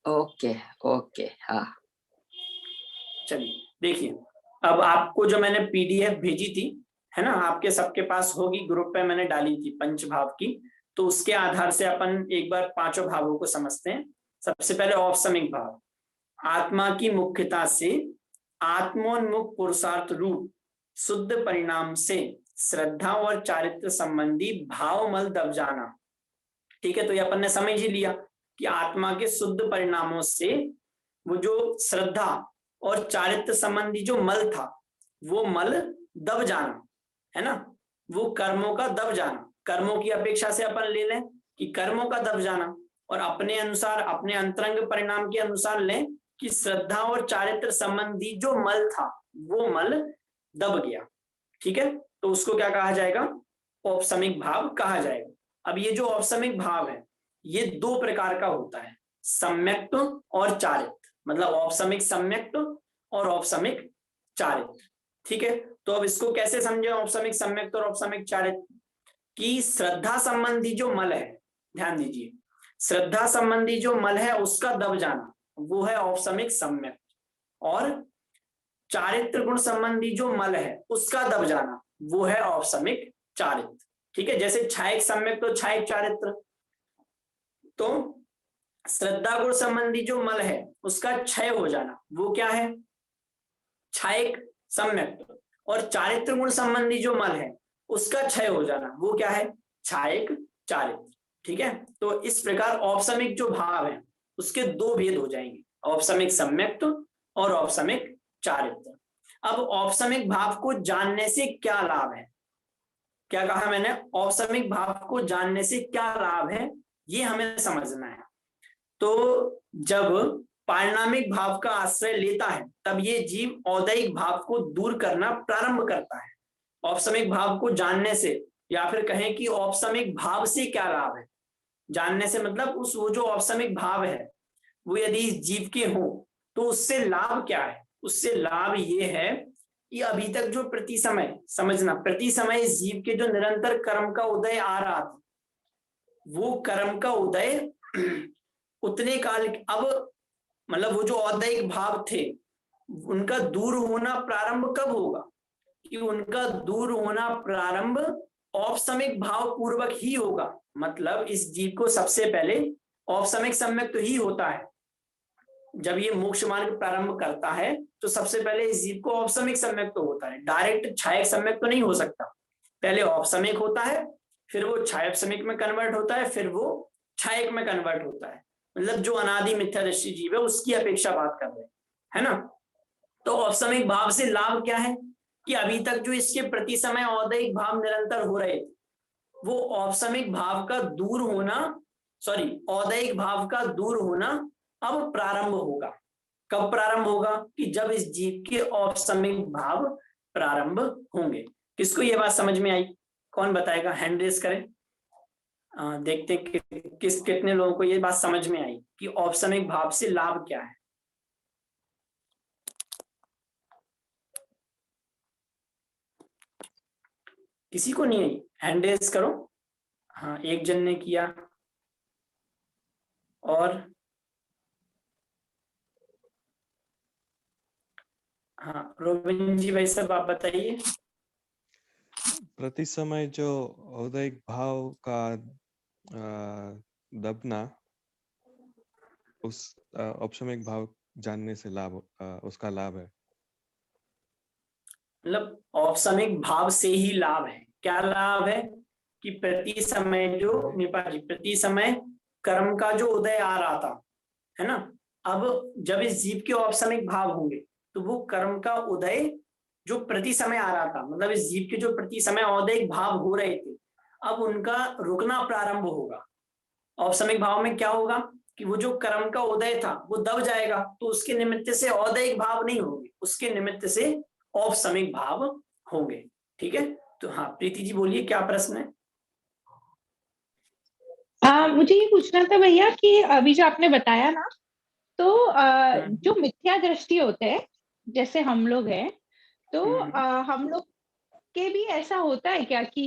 ओके ओके, हाँ। चलिए देखिए, अब आपको जो मैंने पीडीएफ भेजी थी है ना, आपके सबके पास होगी, ग्रुप पे मैंने डाली थी पंच भाव की, तो उसके आधार से अपन एक बार पांचों भावों को समझते हैं। सबसे पहले औपशमिक भाव, आत्मा की मुख्यता से आत्मोन्मुख पुरुषार्थ रूप शुद्ध परिणाम से श्रद्धा और चारित्र संबंधी भावमल दब जाना। ठीक है, तो ये अपन ने समझ ही लिया कि आत्मा के शुद्ध परिणामों से वो जो श्रद्धा और चारित्र संबंधी जो मल था वो मल दब जाना है ना, वो कर्मों का दब जाना। कर्मों की अपेक्षा से अपन ले लें कि कर्मों का दब जाना, और अपने अनुसार अपने अंतरंग परिणाम के अनुसार लें कि श्रद्धा और चारित्र संबंधी जो मल था वो मल दब गया। ठीक है, तो उसको क्या कहा जाएगा? औपशमिक भाव कहा जाएगा। अब ये जो औपशमिक भाव है ये दो प्रकार का होता है, सम्यक्त और चारित्र, मतलब औपशमिक सम्यक्त और औपशमिक चारित्र। ठीक है, तो अब इसको कैसे समझे औपशमिक सम्यक्त और औपशमिक चारित्र? कि श्रद्धा संबंधी जो मल है, ध्यान दीजिए, श्रद्धा संबंधी जो मल है उसका दब जाना वो है औपशमिक सम्यक्त, और चारित्र गुण संबंधी जो मल है उसका दब जाना वो है औपशमिक चारित्र। ठीक है, जैसे छायक सम्यक्त तो छायक चारित्र, तो श्रद्धा गुण संबंधी जो मल है उसका क्षय हो जाना वो क्या है? छायक सम्यक्त, और चारित्र गुण संबंधी जो मल है उसका क्षय हो जाना, वो क्या है, छायक चारित्र। ठीक है, तो इस प्रकार औपसमिक जो भाव है उसके दो भेद हो जाएंगे, औपसमिक सम्यक्त और औपसमिक चारित्र। अब औपसमिक भाव को जानने से क्या लाभ है, क्या कहा मैंने, औपसमिक भाव को जानने से क्या लाभ है ये हमें समझना है। तो जब पारिणामिक भाव का आश्रय लेता है तब ये जीव औदैहिक भाव को दूर करना प्रारंभ करता है। औपसमिक भाव को जानने से, या फिर कहें कि औपसमिक भाव से क्या लाभ है, जानने से मतलब उस वो जो औपसमिक भाव है वो यदि इस जीव के हो तो उससे लाभ क्या है, उससे लाभ ये है कि अभी तक जो प्रति समय, समझना, प्रति समय इस जीव के जो निरंतर कर्म का उदय आ रहा था, वो कर्म का उदय उतने काल, अब मतलब वो जो औदैहिक भाव थे उनका दूर होना प्रारंभ कब होगा, कि उनका दूर होना प्रारंभ औपसमिक भाव पूर्वक ही होगा। मतलब इस जीव को सबसे पहले औपसमिक सम्यक तो ही होता है, जब ये मोक्ष मार्ग प्रारंभ करता है तो सबसे पहले इस जीव को औपसमिक सम्यक तो होता है, डायरेक्ट छायक सम्यक तो नहीं हो सकता। पहले औपसमिक होता है, फिर वो छायक सम्यक में कन्वर्ट होता है, फिर वो छायक में कन्वर्ट होता है। मतलब जो अनादि मिथ्यादृष्टि जीव है उसकी अपेक्षा बात कर रहे हैं, है ना। तो औपसमिक भाव से लाभ क्या है कि अभी तक जो इसके प्रति समय औदैहिक भाव निरंतर हो रहे थे, वो औपसमिक भाव का दूर होना, औदैहिक भाव का दूर होना अब प्रारंभ होगा। कब प्रारंभ होगा, कि जब इस जीव के औपसमिक भाव प्रारंभ होंगे। किसको ये बात समझ में आई, कौन बताएगा, हैंड रेज करें। देखते कितने लोगों को ये बात समझ में आई कि औपसमिक भाव से लाभ क्या है। किसी को नहीं आई, हैंड रेज करो। हाँ, एक जन ने किया, और हाँ रोबिन जी भाई साहब आप बताइए। प्रति समय जो औदैहिक भाव का दबना, उस औपसमिक भाव जानने से लाभ, उसका लाभ है। मतलब औपसमिक भाव से ही लाभ है। क्या लाभ है कि प्रति समय जो नेपाल जी, प्रति समय कर्म का जो उदय आ रहा था, है ना, अब जब इस जीव के औपसमिक भाव होंगे तो वो कर्म का उदय जो प्रति समय आ रहा था, मतलब इस जीव के जो प्रति समय औदैहिक भाव हो रहे थे, अब उनका रुकना प्रारंभ होगा। औपसमिक भाव में क्या होगा कि वो जो कर्म का उदय था वो दब जाएगा, तो उसके निमित्त से औदैहिक भाव नहीं होंगे, उसके निमित्त से औपसमिक भाव होंगे। ठीक है, तो हाँ प्रीति जी बोलिए, क्या प्रश्न है। मुझे ये पूछना था भैया कि अभी जो आपने बताया ना, तो जो मिथ्या दृष्टि होते हैं, जैसे हम लोग हैं, तो हम लोग के भी ऐसा होता है क्या कि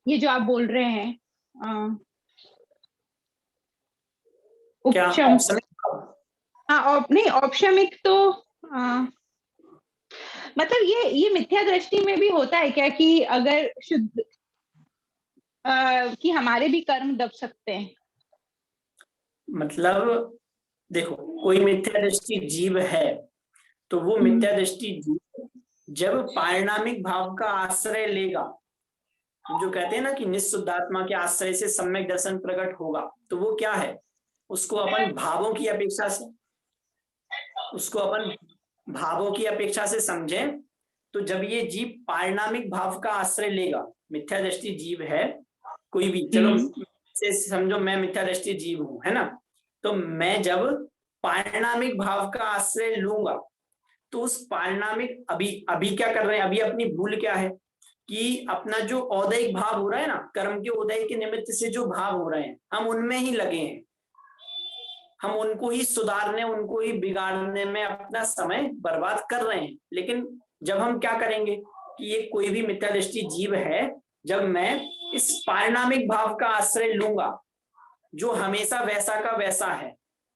ये जो आप बोल रहे हैं उपशम, हाँ नहीं औपशमिक, तो मतलब ये मिथ्या दृष्टि में भी होता है क्या कि अगर शुद्ध कि हमारे भी कर्म दब सकते हैं। मतलब देखो, कोई मिथ्या दृष्टि जीव है तो वो मिथ्या दृष्टि जीव जब पारिणामिक भाव का आश्रय लेगा, जो कहते हैं ना कि निःशुद्धात्मा के आश्रय से सम्यक दर्शन प्रकट होगा, तो वो क्या है, उसको अपन भावों की अपेक्षा से, उसको अपन भावों की अपेक्षा से समझें। तो जब ये जीव पारिणामिक भाव का आश्रय लेगा, मिथ्या दृष्टि जीव है कोई भी, चलो से समझो मैं मिथ्या दृष्टि जीव हूं, है ना, तो मैं जब पारिणामिक भाव का आश्रय लूंगा तो उस पारिणामिक, अभी क्या कर रहे हैं, अभी अपनी भूल क्या है कि अपना जो औदैहिक भाव हो रहा है ना, कर्म के उदय के निमित्त से जो भाव हो रहे हैं, हम उनमें ही लगे हैं, हम उनको ही सुधारने, उनको ही बिगाड़ने में अपना समय बर्बाद कर रहे हैं। लेकिन जब हम क्या करेंगे कि ये कोई भी मिथ्या दृष्टि जीव है, जब मैं इस पारिणामिक भाव का आश्रय लूंगा जो हमेशा वैसा का वैसा है,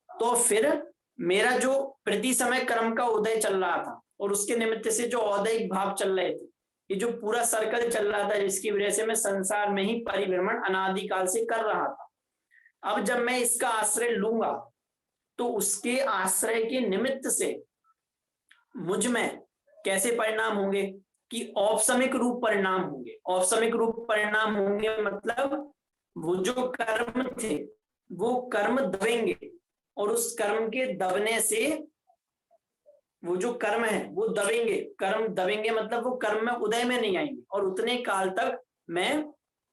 तो फिर मेरा जो प्रति समय कर्म का उदय चल रहा था और उसके निमित्त से जो औदैहिक भाव चल रहे थे, ये जो पूरा सर्कल चल रहा था जिसकी वजह से मैं संसार में ही परिभ्रमण अनादिकाल से कर रहा था, अब जब मैं इसका आश्रय लूंगा तो उसके आश्रय के निमित्त से मुझ में कैसे परिणाम होंगे कि औपसमिक रूप परिणाम होंगे। औपसमिक रूप परिणाम होंगे मतलब वो जो कर्म थे वो कर्म दबेंगे और उस कर्म के दबने से वो जो कर्म है वो दबेंगे। कर्म दबेंगे मतलब वो कर्म में उदय में नहीं आएंगे और उतने काल तक मैं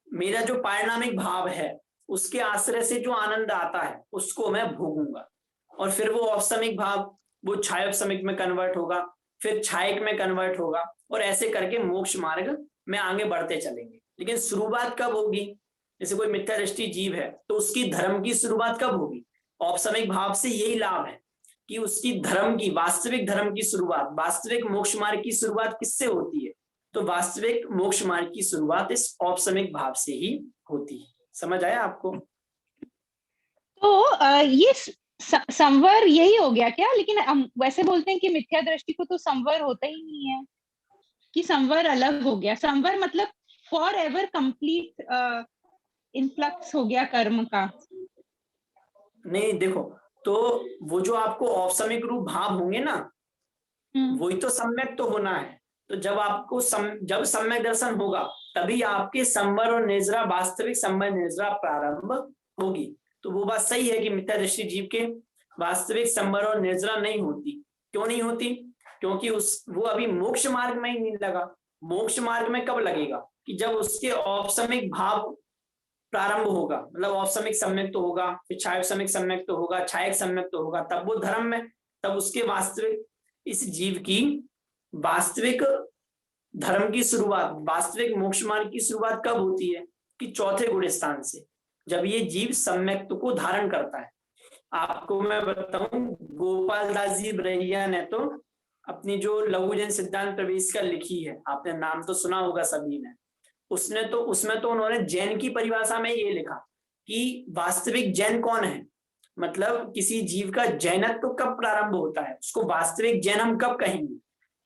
मेरा जो पारिणामिक भाव है उसके आश्रय से जो आनंद आता है उसको मैं भोगूंगा। और फिर वो औपसमिक भाव वो छायोपसमिक में कन्वर्ट होगा, फिर छायक में कन्वर्ट होगा और ऐसे करके मोक्ष मार्ग में आगे बढ़ते चलेंगे। लेकिन शुरुआत कब होगी? जैसे कोई मिथ्या दृष्टि जीव है तो उसकी धर्म की शुरुआत कब होगी? औपसमिक भाव से यही लाभ है कि उसकी धर्म की, वास्तविक धर्म की शुरुआत, वास्तविक मोक्ष मार्ग की शुरुआत किससे होती है? तो वास्तविक मोक्ष मार्ग की शुरुआत इस औपसमिक भाव से ही होती है। समझ आया आपको? तो ये संवर यही हो गया क्या? लेकिन हम वैसे बोलते हैं कि मिथ्या दृष्टि को तो संवर होता ही नहीं है, कि संवर अलग हो गया। संवर मतलब फॉर एवर कंप्लीट इनफ्लक्स हो गया कर्म का। नहीं देखो, तो वो जो आपको औपसमिक रूप भाव होंगे ना, वही तो सम्यक तो होना है। तो जब आपको जब सम्यक दर्शन होगा तभी आपके संवर और निजरा, वास्तविक संवर निजरा प्रारंभ होगी। तो वो बात सही है कि मिथ्या दृष्टि जीव के वास्तविक संवर और निजरा नहीं होती। क्यों नहीं होती? क्योंकि वो अभी मोक्ष मार्ग में ही नहीं लगा। मोक्ष मार्ग में कब लगेगा? कि जब उसके औपसमिक भाव प्रारंभ होगा, मतलब औपसमिक सम्यक तो होगा, फिर छायोपसमिक सम्यक तो होगा, छायक सम्यक तो होगा, तब वो धर्म में, तब उसके वास्तविक, इस जीव की वास्तविक धर्म की शुरुआत, वास्तविक मोक्ष मार्ग की शुरुआत कब होती है? कि चौथे गुण स्थान से, जब ये जीव सम्यक्त्व को धारण करता है। आपको मैं बताऊं, गोपाल दास जी ब्रह्या ने तो अपनी जो लघुजन सिद्धांत प्रवेशिका लिखी है, आपने नाम तो सुना होगा सभी ने। उसमें तो उन्होंने जैन की परिभाषा में ये लिखा कि वास्तविक जैन कौन है, मतलब किसी जीव का जैनत्व कब प्रारंभ होता है, उसको वास्तविक जैन हम कब कहेंगे?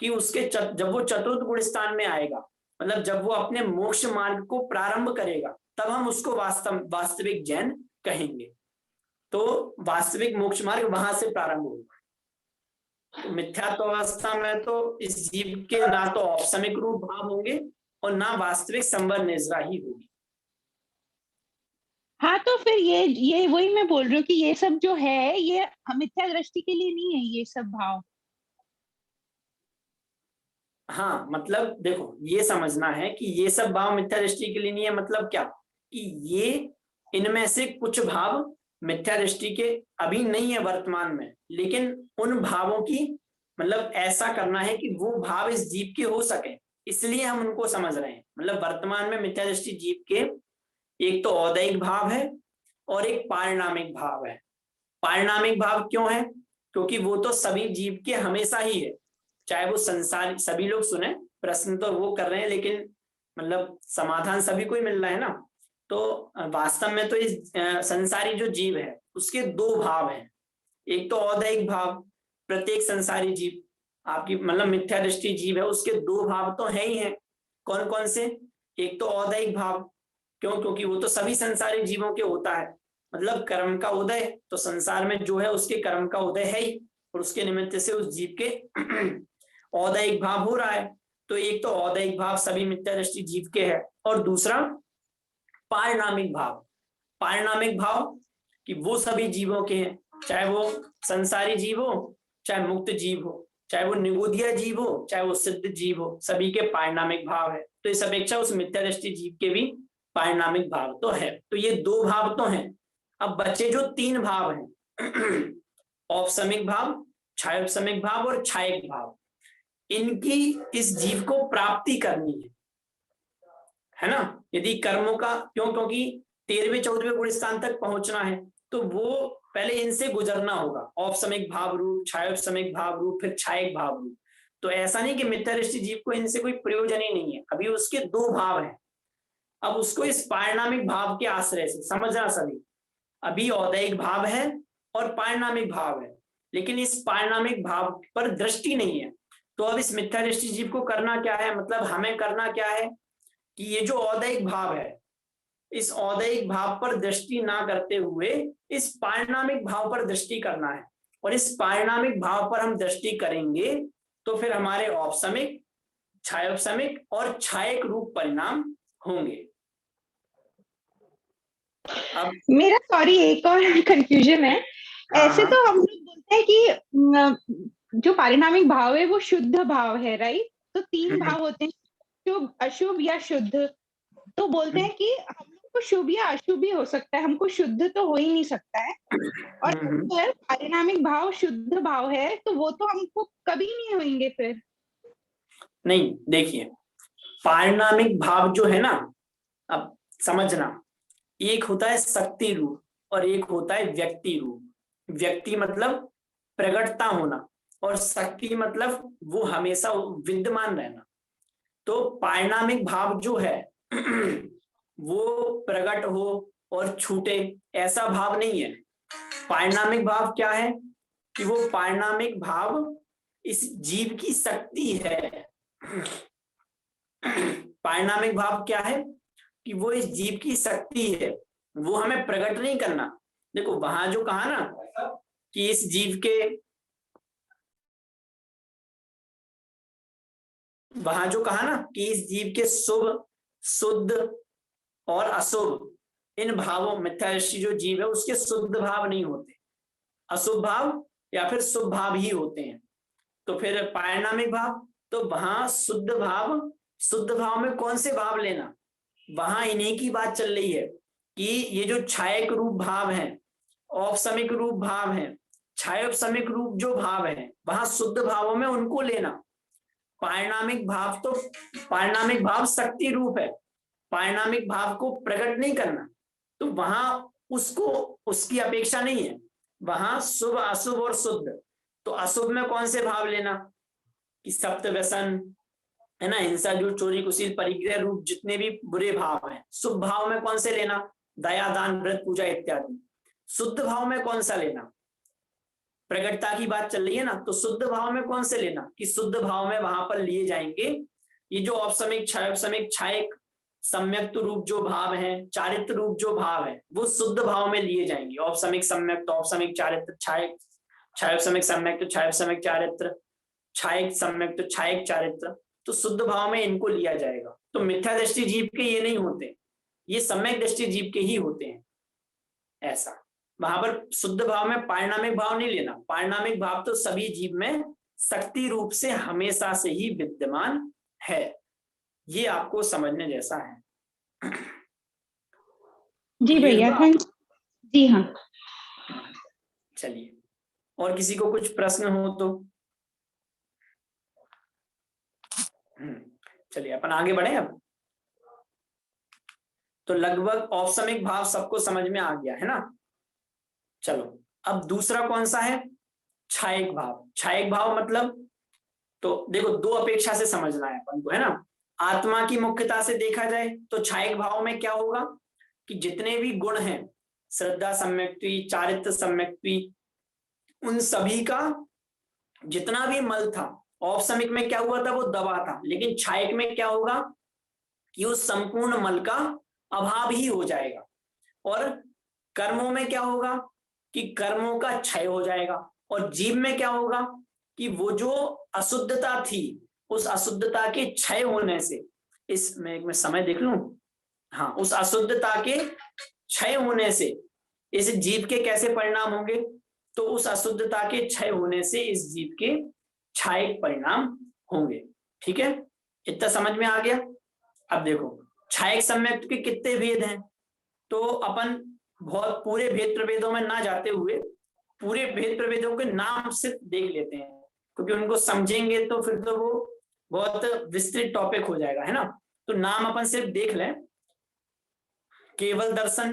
कि उसके जब वो चतुर्थ गुण स्थान में आएगा, मतलब जब वो अपने मोक्ष मार्ग को प्रारंभ करेगा, तब हम उसको वास्तविक जैन कहेंगे। तो वास्तविक मोक्ष मार्ग वहां से प्रारंभ होगा। तो मिथ्यात्वावस्था में तो इस जीव के ना तो औपसमिक रूप भाव होंगे और ना वास्तविक संवर निजरा ही होगी। हाँ, तो फिर ये वही मैं बोल रही हूँ कि ये सब जो है ये मिथ्या दृष्टि के लिए नहीं है, ये सब भाव। हाँ, मतलब देखो, ये समझना है कि ये सब भाव मिथ्या दृष्टि के लिए नहीं है। मतलब क्या? कि ये इनमें से कुछ भाव मिथ्या दृष्टि के अभी नहीं है वर्तमान में, लेकिन उन भावों की मतलब ऐसा करना है कि वो भाव इस जीव के हो सके, इसलिए हम उनको समझ रहे हैं। मतलब वर्तमान में मिथ्या दृष्टि जीव के एक तो औदैहिक भाव है और एक पारिणामिक भाव है। पारिणामिक भाव क्यों है? क्योंकि वो तो सभी जीव के हमेशा ही है, चाहे वो संसार, सभी लोग सुने, प्रश्न तो वो कर रहे हैं लेकिन मतलब समाधान सभी को ही मिल रहा है ना। तो वास्तव में तो इस संसारी जो जीव है उसके दो भाव हैं। एक तो औदैहिक भाव, प्रत्येक संसारी जीव, आपकी मतलब मिथ्या दृष्टि जीव है, उसके दो भाव तो है ही हैं। कौन कौन से? एक तो औदैहिक भाव, क्यों? क्योंकि वो तो सभी संसारी जीवों के होता है, मतलब कर्म का उदय, तो संसार में जो है उसके कर्म का उदय है ही, और उसके निमित्त से उस जीव के औदैहिक भाव हो रहा है। तो एक तो औदैहिक भाव सभी मिथ्या दृष्टि जीव के है, और दूसरा पारिणामिक भाव। पारिणामिक भाव कि वो सभी जीवों के हैं, चाहे वो संसारी जीव हो, चाहे मुक्त जीव हो, चाहे वो निगोदिया जीव हो, चाहे वो सिद्ध जीव हो, सभी के पारिणामिक भाव है। तो इस अपेक्षा उस मिथ्या दृष्टि जीव के भी पारिणामिक भाव तो है। तो ये दो भाव तो हैं। अब बचे जो तीन भाव हैं, औपसमिक भाव, छायोपसमिक भाव और छायक भाव, इनकी इस जीव को प्राप्ति करनी है ना। यदि कर्मों का, क्योंकि 13वें 14वें गुण स्थान तक पहुंचना है तो वो पहले इनसे गुजरना होगा, औपसमिक भाव रूप, छायोपसमिक भाव रूप, फिर छायक भाव रूप। तो ऐसा नहीं कि मिथ्या दृष्टि जीव को इनसे कोई प्रयोजन ही नहीं है, अभी उसके दो भाव हैं। अब उसको इस पारिणामिक भाव के आश्रय से समझना सभी, अभी औदैहिक भाव है और पारिणामिक भाव है, लेकिन इस पारिणामिक भाव पर दृष्टि नहीं है। तो अब इस मिथ्या दृष्टि जीव को करना क्या है, मतलब हमें करना क्या है कि ये जो औदैहिक भाव है, इस औदैहिक भाव पर दृष्टि ना करते हुए इस पारिणामिक भाव पर दृष्टि करना है। और इस पारिणामिक भाव पर हम दृष्टि करेंगे तो फिर हमारे औपसमिक, छायोपसमिक और छायक रूप परिणाम होंगे। अब मेरा सॉरी एक और कंफ्यूजन है। ऐसे तो हम लोग बोलते हैं कि जो पारिणामिक भाव है वो शुद्ध भाव है, राइट? तो 3 भाव होते हैं, शुभ, अशुभ या शुद्ध। तो बोलते हैं कि हम लोग को शुभ या अशुभ भी हो सकता है, हमको शुद्ध तो हो ही नहीं सकता है। और अगर पारिणामिक भाव शुद्ध भाव है तो वो तो हमको कभी नहीं होंगे फिर। नहीं, देखिए पारिणामिक भाव जो है ना, अब समझना, एक होता है शक्ति रूप और एक होता है व्यक्ति रूप। व्यक्ति मतलब प्रकटता होना और शक्ति मतलब वो हमेशा विद्यमान रहना। तो पारिणामिक भाव जो है वो प्रकट हो और छूटे, ऐसा भाव नहीं है। पारिणामिक भाव क्या है कि वो पारिणामिक भाव इस जीव की शक्ति है। पारिणामिक भाव क्या है कि वो इस जीव की शक्ति है, वो हमें प्रकट नहीं करना। देखो वहां जो कहा ना कि इस जीव के, वहां जो कहा ना कि इस जीव के शुभ, शुद्ध और अशुभ, इन भावों, मिथ्यादृष्टि जो जीव है उसके शुद्ध भाव नहीं होते, अशुभ भाव या फिर शुभ भाव ही होते हैं। तो फिर पारिणामिक भाव, तो वहां शुद्ध भाव, शुद्ध भाव में कौन से भाव लेना, वहां इन्हीं की बात चल रही है कि ये जो छायक रूप भाव है, औपसमिक रूप भाव है, छायोपसमिक रूप जो भाव है, वहां शुद्ध भावों में उनको लेना। पारिणामिक भाव तो, पारिणामिक भाव शक्ति रूप है, पारिणामिक भाव को प्रकट नहीं करना, तो वहां उसको, उसकी अपेक्षा नहीं है। वहां शुभ, अशुभ और शुद्ध, तो अशुभ में कौन से भाव लेना कि सप्त व्यसन है ना, हिंसा, जो चोरी, कुशील, परिग्रह रूप जितने भी बुरे भाव हैं। शुभ भाव में कौन से लेना, दया, दान, व्रत, पूजा इत्यादि। शुद्ध भाव में कौन सा लेना, प्रकटता की बात चल रही है ना, तो शुद्ध भाव में कौन से लेना कि शुद्ध भाव में वहां पर लिए जाएंगे ये जो औपसमिक, छायोपसमिक, छायक, सम्यक्त रूप जो भाव है, चारित्र रूप जो भाव है, वो शुद्ध भाव में लिए जाएंगे। औपसमिक, सम्यक्त, औपसमिक, चारित्र, छायक, छायोपसमिक, सम्यक्त, छायोपसमिक, चारित्र, छायक, सम्यक्त, छायक, चारित्र, तो शुद्ध भाव में इनको लिया जाएगा। तो मिथ्या दृष्टि जीव के ये नहीं होते, ये सम्यक दृष्टि जीव के ही होते हैं। ऐसा वहां पर शुद्ध भाव में पारिणामिक भाव नहीं लेना। पारिणामिक भाव तो सभी जीव में शक्ति रूप से हमेशा से ही विद्यमान है। ये आपको समझने जैसा है। जी भैया, थैंक। जी हाँ, चलिए, और किसी को कुछ प्रश्न हो तो चलिए अपन आगे बढ़े। अब तो लगभग औपसमिक भाव सबको समझ में आ गया है ना। चलो अब दूसरा कौन सा है, छायक भाव। छायक भाव मतलब, तो देखो दो अपेक्षा से समझना है अपन को, है ना। आत्मा की मुख्यता से देखा जाए तो छायक भाव में क्या होगा कि जितने भी गुण हैं, श्रद्धा सम्यक्त्वी, चारित्र सम्यक्त्वी, उन सभी का जितना भी मल था, औपसमिक में क्या हुआ था, वो दबा था। लेकिन छायक में क्या होगा कि उस संपूर्ण मल का अभाव ही हो जाएगा। और कर्मों में क्या होगा कि कर्मों का क्षय हो जाएगा। और जीव में क्या होगा कि वो जो अशुद्धता थी, उस अशुद्धता के क्षय होने से, इस मैं समय देख लूं, हाँ, उस अशुद्धता के क्षय होने से इस जीव के कैसे परिणाम होंगे, तो उस अशुद्धता के क्षय होने से इस जीव के छायक परिणाम होंगे। ठीक है, इतना समझ में आ गया। अब देखो छायक सम्यक्त के कितने भेद हैं, तो अपन बहुत पूरे भेद प्रभेदों में ना जाते हुए पूरे भेद प्रभेदों के नाम सिर्फ देख लेते हैं, क्योंकि उनको समझेंगे तो फिर तो वो बहुत विस्तृत टॉपिक हो जाएगा, है ना। तो नाम अपन सिर्फ देख लें। केवल दर्शन,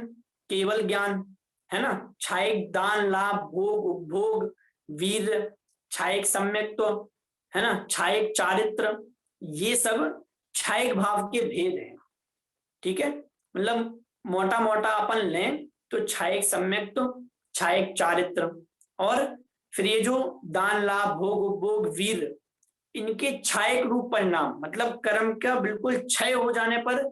केवल ज्ञान, है ना। छायक दान, लाभ, भोग, उपभोग, वीर, छायक सम्यक्त्व, है ना, छायक चारित्र, ये सब छायक भाव के भेद हैं। ठीक है, मतलब मोटा मोटा अपन लें तो छायक सम्यक्त्व, छायक चारित्र, और फिर ये जो दान, लाभ, भोग, उपभोग, वीर, इनके छायक रूप परिणाम, मतलब कर्म का बिल्कुल क्षय हो जाने पर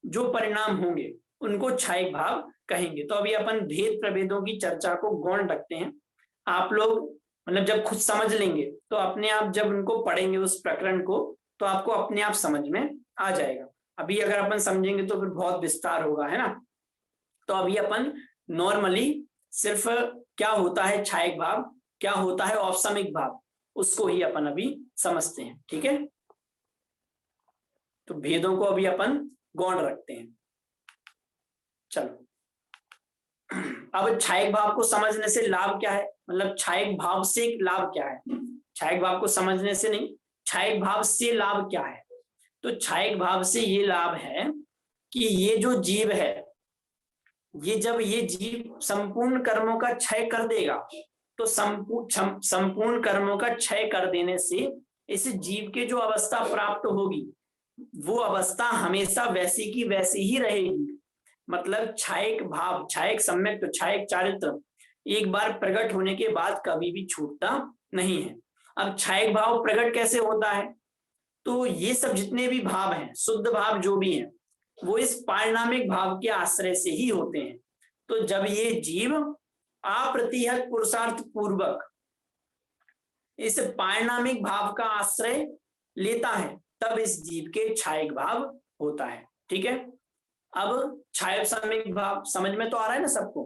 जो परिणाम होंगे उनको छायक भाव कहेंगे। तो अभी अपन भेद प्रभेदों की चर्चा को गौण रखते हैं। आप लोग मतलब जब खुद समझ लेंगे तो अपने आप जब उनको पढ़ेंगे उस प्रकरण को तो आपको अपने आप समझ में आ जाएगा। अभी अगर अपन समझेंगे तो फिर बहुत विस्तार होगा, है ना। तो अभी अपन नॉर्मली सिर्फ क्या होता है छायक भाव, क्या होता है औपसमिक भाव, उसको ही अपन अभी समझते हैं, ठीक है। तो भेदों को अभी अपन गौण रखते हैं। चलो अब छायक भाव को समझने से लाभ क्या है, मतलब छायक भाव से लाभ क्या है। छायक भाव को समझने से नहीं, छायक भाव से लाभ क्या है। तो छायक भाव से ये लाभ है कि ये जो जीव है, ये जब ये जीव संपूर्ण कर्मों का क्षय कर देगा तो संपूर्ण कर्मों का क्षय कर देने से इस जीव के जो अवस्था प्राप्त होगी वो अवस्था हमेशा वैसी की वैसी ही रहेगी। मतलब छायक भाव, छायक सम्यक, तो छायक चारित्र एक बार प्रकट होने के बाद कभी भी छूटता नहीं है। अब छायक भाव प्रकट कैसे होता है, तो ये सब जितने भी भाव हैं, शुद्ध भाव जो भी हैं, वो इस पारिणामिक भाव के आश्रय से ही होते हैं। तो जब ये जीव अप्रतिहत पुरुषार्थ पूर्वक इस पारिणामिक भाव का आश्रय लेता है तब इस जीव के छायक भाव होता है, ठीक है। अब छायक सम्यक भाव समझ में तो आ रहा है ना सबको,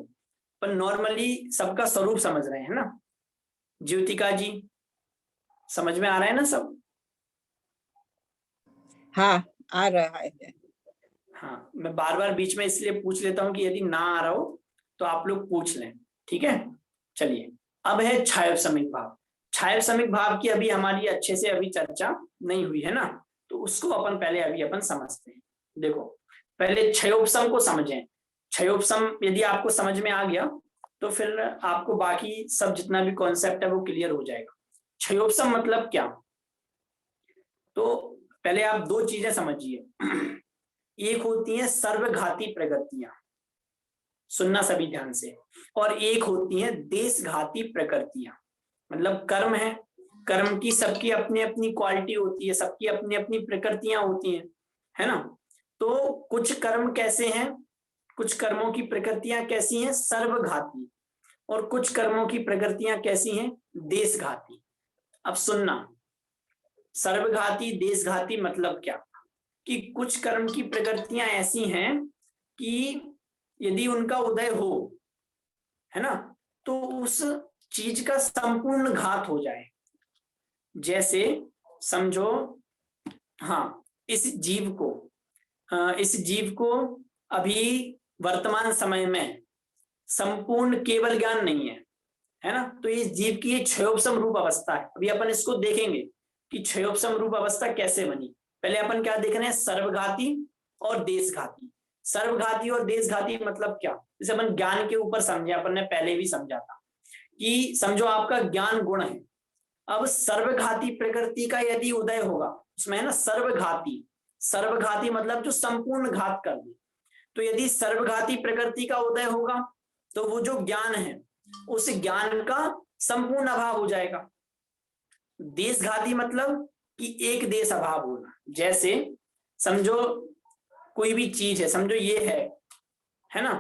पर नॉर्मली सबका स्वरूप समझ रहे हैं ना। ज्योतिका जी समझ में आ रहा है ना सब? हाँ आ रहा है। हाँ, मैं बार बार बीच में इसलिए पूछ लेता हूं कि यदि ना आ रहा हो तो आप लोग पूछ लें, ठीक है। चलिए अब है छायक सम्यक भाव। छायक सम्यक भाव की अभी हमारी अच्छे से अभी चर्चा नहीं हुई है ना, तो उसको अपन पहले अभी अपन समझते हैं। देखो पहले क्षयोपशम को समझें। क्षयोपशम यदि आपको समझ में आ गया तो फिर आपको बाकी सब जितना भी कॉन्सेप्ट है वो क्लियर हो जाएगा। क्षयोपशम मतलब क्या, तो पहले आप दो चीजें समझिए। एक होती है सर्वघाती प्रकृतियां, सुनना सभी ध्यान से, और एक होती है देशघाती प्रकृतियां। मतलब कर्म है, कर्म की सबकी अपनी अपनी क्वालिटी होती है, सबकी अपनी अपनी प्रकृतियां होती हैं, है ना। तो कुछ कर्म कैसे हैं, कुछ कर्मों की प्रकृतियां कैसी हैं, सर्वघाती, और कुछ कर्मों की प्रकृतियां कैसी हैं, देशघाती। अब सुनना, सर्वघाती देशघाती मतलब क्या, कि कुछ कर्म की प्रकृतियां ऐसी हैं कि यदि उनका उदय हो, है ना, तो उस चीज का संपूर्ण घात हो जाए। जैसे समझो, हाँ, इस जीव को अभी वर्तमान समय में संपूर्ण केवल ज्ञान नहीं है ना, तो इस जीव की ये क्षयोपशम रूप अवस्था है। अभी अपन इसको देखेंगे कि क्षयोपशम रूप अवस्था कैसे बनी। पहले अपन क्या देख रहे हैं, सर्वघाती और देशघाती। सर्वघाती और देशघाती मतलब क्या, जैसे अपन ज्ञान के ऊपर समझे, अपन ने पहले भी समझा था कि समझो आपका ज्ञान गुण है। अब सर्वघाती प्रकृति का यदि उदय होगा, उसमें है ना सर्वघाती, सर्वघाती मतलब जो संपूर्ण घात कर दे। तो यदि सर्वघाती प्रकृति का उदय होगा तो वो जो ज्ञान है उस ज्ञान का संपूर्ण अभाव हो जाएगा। देशघाती मतलब कि एक देश अभाव होना। जैसे समझो कोई भी चीज है, समझो ये है ना,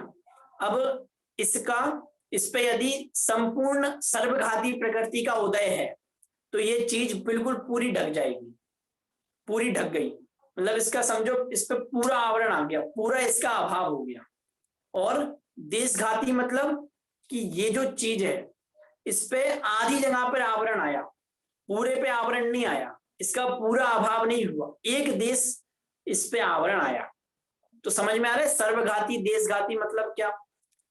अब इस पे यदि संपूर्ण सर्वघाती प्रकृति का उदय है तो ये चीज बिल्कुल पूरी ढक जाएगी, पूरी ढक गई, मतलब इसका समझो इस पे पूरा आवरण आ गया, पूरा इसका अभाव हो गया। और देशघाती मतलब कि ये जो चीज है इस पे आधी जगह पर आवरण आया, पूरे पे आवरण नहीं आया, इसका पूरा अभाव नहीं हुआ, एक देश इस पे आवरण आया। तो समझ में आ रहा है सर्वघाती देशघाती मतलब क्या,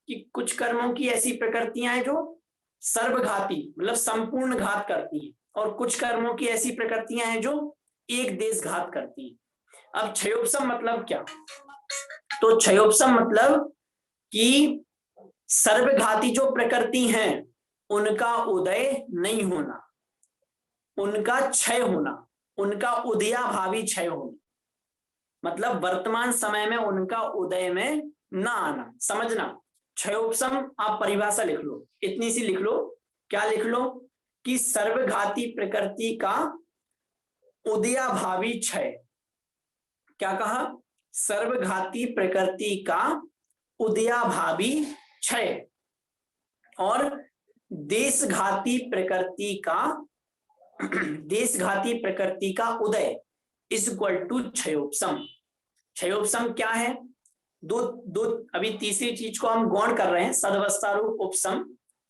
कि कुछ कर्मों की ऐसी प्रकृतियां हैं जो सर्वघाती मतलब संपूर्ण घात करती हैं, और कुछ कर्मों की ऐसी प्रकृतियां हैं जो एक देश घात करती हैं। अब क्षयोपशम मतलब क्या, तो क्षयोपशम मतलब कि सर्वघाती जो प्रकृति हैं उनका उदय नहीं होना, उनका क्षय होना, उनका उदयाभावी क्षय होना, मतलब वर्तमान समय में उनका उदय में ना आना। समझना, क्षयोपशम आप परिभाषा लिख लो, इतनी सी लिख लो, क्या लिख लो, कि सर्वघाती प्रकृति का उदयाभावी क्षय। क्या कहा, सर्वघाती प्रकृति का उदयाभावी क्षय। और देशघाती प्रकृति का उदय इज इक्वल टू क्षयोपशम। क्षयोपशम क्या है? दो अभी तीसरी चीज को हम गौण कर रहे हैं, सदवस्था रूप उपशम,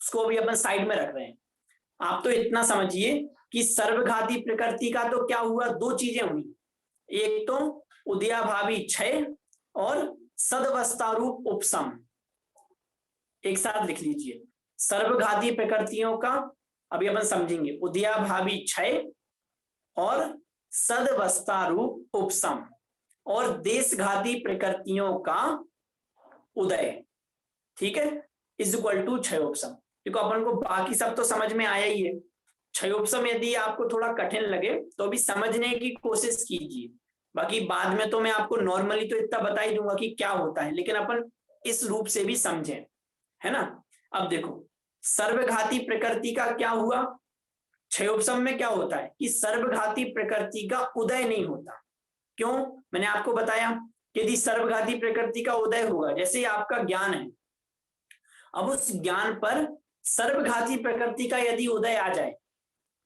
उसको अभी अपन साइड में रख रहे हैं। आप तो इतना समझिए कि सर्वघाती प्रकृति का तो क्या हुआ, दो चीजें हुई, एक तो उदयाभावी क्षय और सदवस्था रूप उपशम। एक साथ लिख लीजिए, सर्वघाती प्रकृतियों का अभी अपन समझेंगे, उदयाभावी क्षय और सदवस्था रूप उपशम, और देशघाती प्रकृतियों का उदय, ठीक है, इज इक्वल टू क्षयोपशम। देखो अपन को बाकी सब तो समझ में आया ही है। क्षयोपशम यदि आपको थोड़ा कठिन लगे तो भी समझने की कोशिश कीजिए, बाकी बाद में तो मैं आपको नॉर्मली तो इतना बता ही दूंगा कि क्या होता है, लेकिन अपन इस रूप से भी समझें, है ना। अब देखो सर्वघाती प्रकृति का क्या हुआ, क्षयोपशम में क्या होता है कि सर्वघाती प्रकृति का उदय नहीं होता। क्यों? मैंने आपको बताया कि यदि सर्वघाती प्रकृति का उदय होगा, जैसे आपका ज्ञान है, अब उस ज्ञान पर सर्वघाती प्रकृति का यदि उदय आ जाए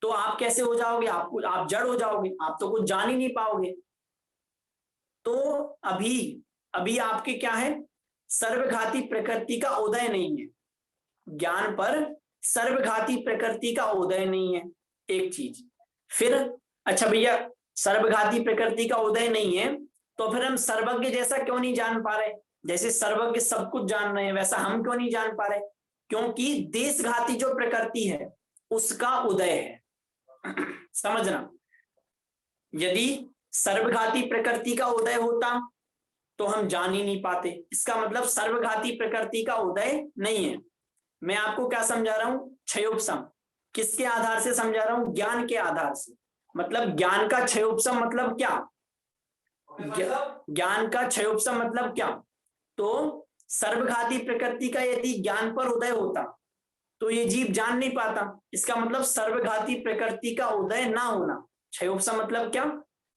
तो आप कैसे हो जाओगे, आप जड़ हो जाओगे, आप तो कुछ जान ही नहीं पाओगे। तो अभी आपके क्या है, सर्वघाती प्रकृति का उदय नहीं है, ज्ञान पर सर्वघाती प्रकृति का उदय नहीं है, एक चीज। फिर अच्छा भैया सर्वघाती प्रकृति का उदय नहीं है तो फिर हम सर्वज्ञ जैसा क्यों नहीं जान पा रहे? जैसे सर्वज्ञ सब कुछ जान रहे हैं वैसा हम क्यों नहीं जान पा रहे? क्योंकि देशघाती जो प्रकृति है उसका उदय है। समझना, यदि सर्वघाती प्रकृति का उदय होता तो हम जान ही नहीं पाते, इसका मतलब सर्वघाती प्रकृति का उदय नहीं है। मैं आपको क्या समझा रहा हूं, क्षयोपशम किसके आधार से समझा रहा हूं, ज्ञान के आधार से। मतलब ज्ञान का क्षयोपशम मतलब क्या, ज्ञान का क्षयोपशम मतलब क्या, तो सर्वघाती प्रकृति का यदि ज्ञान पर उदय होता तो ये जीव जान नहीं पाता, इसका मतलब सर्वघाती प्रकृति का उदय ना होना। क्षयोपशम मतलब क्या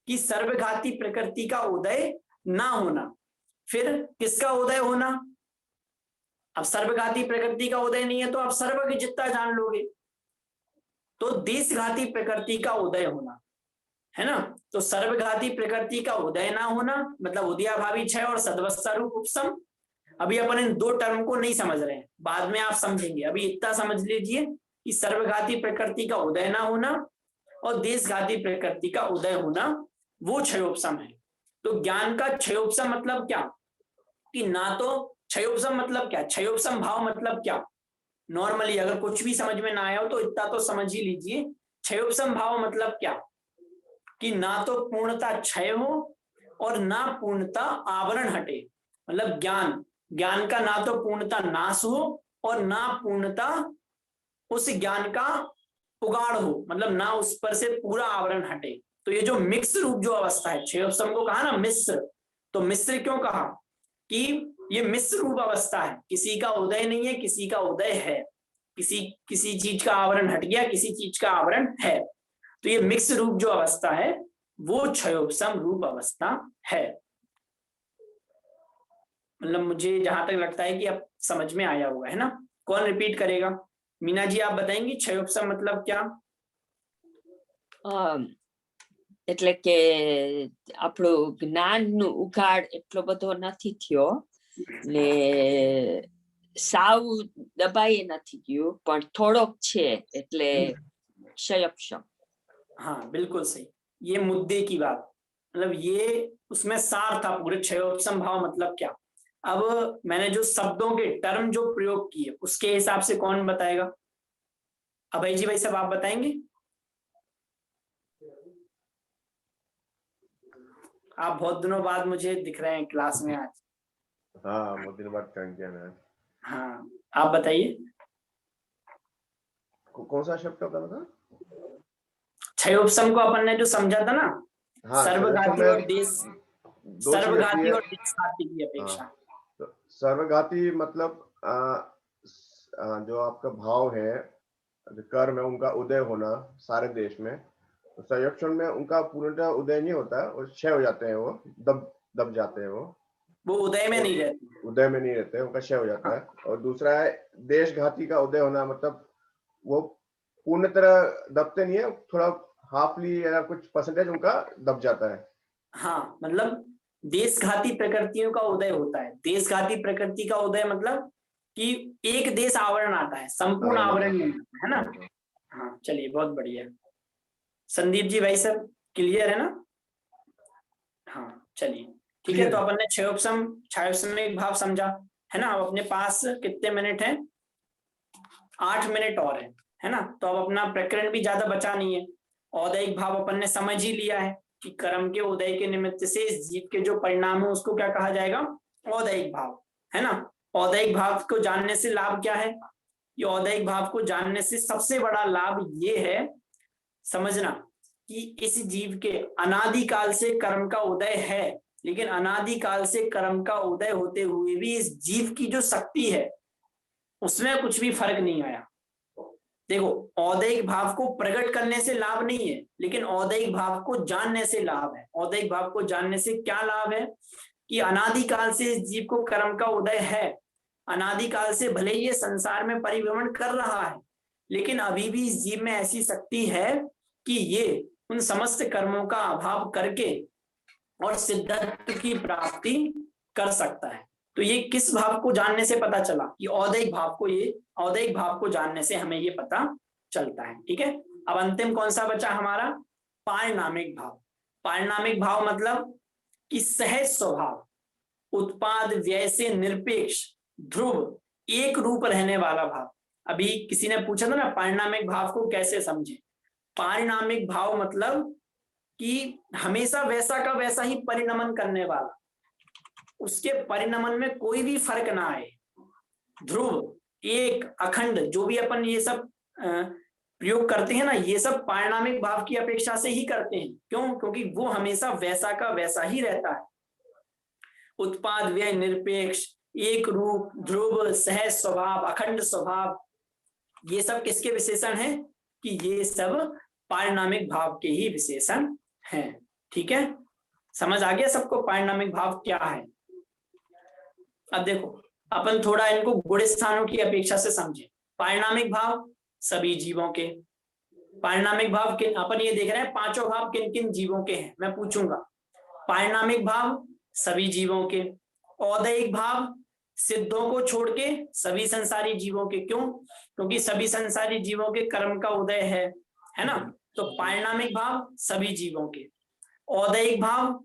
कि सर्वघाती प्रकृति का उदय ना होना। फिर किसका उदय होना, अब सर्वघाती प्रकृति का उदय नहीं है तो आप सर्वज्ञ जितना जान लोगे, तो देशघाती प्रकृति का उदय होना, है ना। तो सर्वघाती प्रकृति का उदय ना होना मतलब उदयाभावी क्षय और सदवस्था रूप उपशम। अभी अपन इन दो टर्म को नहीं समझ रहे हैं, बाद में आप समझेंगे, अभी इतना समझ लीजिए कि सर्वघाती प्रकृति का उदय ना होना और देशघाती प्रकृति का उदय होना वो क्षयोपशम है। तो ज्ञान का क्षयोपशम मतलब क्या कि ना तो क्षयोपशम मतलब क्या, क्षयोपशम भाव मतलब क्या, नॉर्मली अगर कुछ भी समझ में ना आया हो तो इतना तो समझ ही लीजिए। क्षयोपशम भाव मतलब क्या कि ना तो पूर्णता क्षय हो और ना पूर्णता आवरण हटे। मतलब ज्ञान का ना तो पूर्णता नाश हो और ना पूर्णता उस ज्ञान का उगाड़ हो, मतलब ना उस पर से पूरा आवरण हटे। तो ये जो मिक्स रूप जो अवस्था है, क्षयोपशम को कहा ना मिश्र, तो मिश्र क्यों कहा कि ये मिश्र रूप अवस्था है, किसी का उदय नहीं है किसी का उदय है, किसी चीज का आवरण हट गया किसी चीज का आवरण है। तो ये मिक्स रूप जो अवस्था है वो क्षयोपशम रूप अवस्था है। मतलब मुझे जहां तक लगता है कि अब समझ में आया हुआ है ना। कौन रिपीट करेगा? मीना जी आप बताएंगी क्षयोपशम मतलब क्या? એટલે કે આપણું જ્ઞાનનો ઉઘાડ એટલો બધો નથી થયો ને સાવ દબાઈ નથી ગયું પણ થોડોક છે એટલે क्षयोपशम। हाँ बिल्कुल सही, ये मुद्दे की बात, मतलब ये उसमें सार था पूरे क्षयोपशम भाव मतलब क्या। अब मैंने जो शब्दों के टर्म जो प्रयोग किए उसके हिसाब से कौन बताएगा? अभय जी भाई साहब आप बताएंगे? आप बहुत दिनों बाद मुझे दिख रहे हैं क्लास में आज। हाँ बहुत दिन बाद ज्वाइन किया मैं। हाँ आप बताइए कौन सा शब्द का था? क्षयोपशम को अपन ने जो समझा था ना, हाँ, सर्वघाती और सर्वघाती और देशघाती की अपेक्षा। हाँ, तो सर्वघाती मतलब जो आपका भाव है, जो कर्म है उनका उदय होना सारे देश में। तो क्षयोपशम में उनका पूर्णतः उदय नहीं होता है, और क्षय हो जाते हैं, वो दब जाते हैं, वो उदय में नहीं रहते, उदय में नहीं रहते, उनका क्षय हो जाता है। और दूसरा है देशघाती का उदय होना, मतलब वो पूर्ण तरह दबते नहीं है, थोड़ा हाफली या कुछ परसेंटेज उनका दब जाता है। हाँ, मतलब देशघाती प्रकृतियों का उदय होता है। देशघाती प्रकृति का उदय मतलब कि एक देश आवरण आता है, संपूर्ण आवरण नहीं आता है ना। हाँ चलिए, बहुत बढ़िया। संदीप जी भाई सब क्लियर है ना? हाँ चलिए ठीक है। तो अपन ने क्षयोपशम भाव समझा है ना। अब अपने पास कितने मिनट हैं? 8 मिनट और है ना। तो अब अपना प्रकरण भी ज्यादा बचा नहीं है। औदैहिक भाव अपन ने समझ ही लिया है कि कर्म के उदय के निमित्त से इस जीव के जो परिणाम है उसको क्या कहा जाएगा? औदैहिक भाव, है ना। औदैहिक भाव को जानने से लाभ क्या है? ये औदैहिक भाव को जानने से सबसे बड़ा लाभ ये है समझना कि इस जीव के अनादिकाल से कर्म का उदय है, लेकिन अनादिकाल से कर्म का उदय होते हुए भी इस जीव की जो शक्ति है उसमें कुछ भी फर्क नहीं आया। देखो, औदैहिक भाव को प्रकट करने से लाभ नहीं है, लेकिन औदैहिक भाव को जानने से लाभ है। औदैहिक भाव को जानने से क्या लाभ है कि अनादिकाल से इस जीव को कर्म का उदय है। अनादिकाल से भले ही ये संसार में परिभ्रमण कर रहा है, लेकिन अभी भी इस जीव में ऐसी शक्ति है कि ये उन समस्त कर्मों का अभाव करके और सिद्धत्व की प्राप्ति कर सकता है। तो ये किस भाव को जानने से पता चला? कि औदैहिक भाव को, ये औदैहिक भाव को जानने से हमें ये पता चलता है। ठीक है। अब अंतिम कौन सा बचा हमारा? पारिणामिक भाव। पारिणामिक भाव मतलब कि सहज स्वभाव, उत्पाद व्यय से निरपेक्ष, ध्रुव, एक रूप रहने वाला भाव। अभी किसी ने पूछा था ना पारिणामिक भाव को कैसे समझे। पारिणामिक भाव मतलब कि हमेशा वैसा का वैसा ही परिणमन करने वाला, उसके परिणमन में कोई भी फर्क ना आए। ध्रुव, एक, अखंड, जो भी अपन ये सब प्रयोग करते हैं ना, ये सब पारिणामिक भाव की अपेक्षा से ही करते हैं। क्यों? क्योंकि वो हमेशा वैसा का वैसा ही रहता है। उत्पाद व्यय निरपेक्ष, एक रूप, ध्रुव, सहज स्वभाव, अखंड स्वभाव, ये सब किसके विशेषण हैं? कि ये सब पारिणामिक भाव के ही विशेषण हैं। ठीक है, समझ आ गया सबको पारिणामिक भाव क्या है? अब देखो, अपन थोड़ा इनको गुण स्थानों की अपेक्षा से समझे। पारिणामिक भाव सभी जीवों के। पारिणामिक भाव किन, अपन ये देख रहे हैं पांचों भाव किन किन जीवों के हैं, मैं पूछूंगा। पारिणामिक भाव सभी जीवों के। औदैहिक भाव सिद्धों को छोड़ के सभी संसारी जीवों के। क्यों? क्योंकि सभी संसारी जीवों के कर्म का उदय है ना। तो पारिणामिक भाव सभी जीवों के। औदैहिक भाव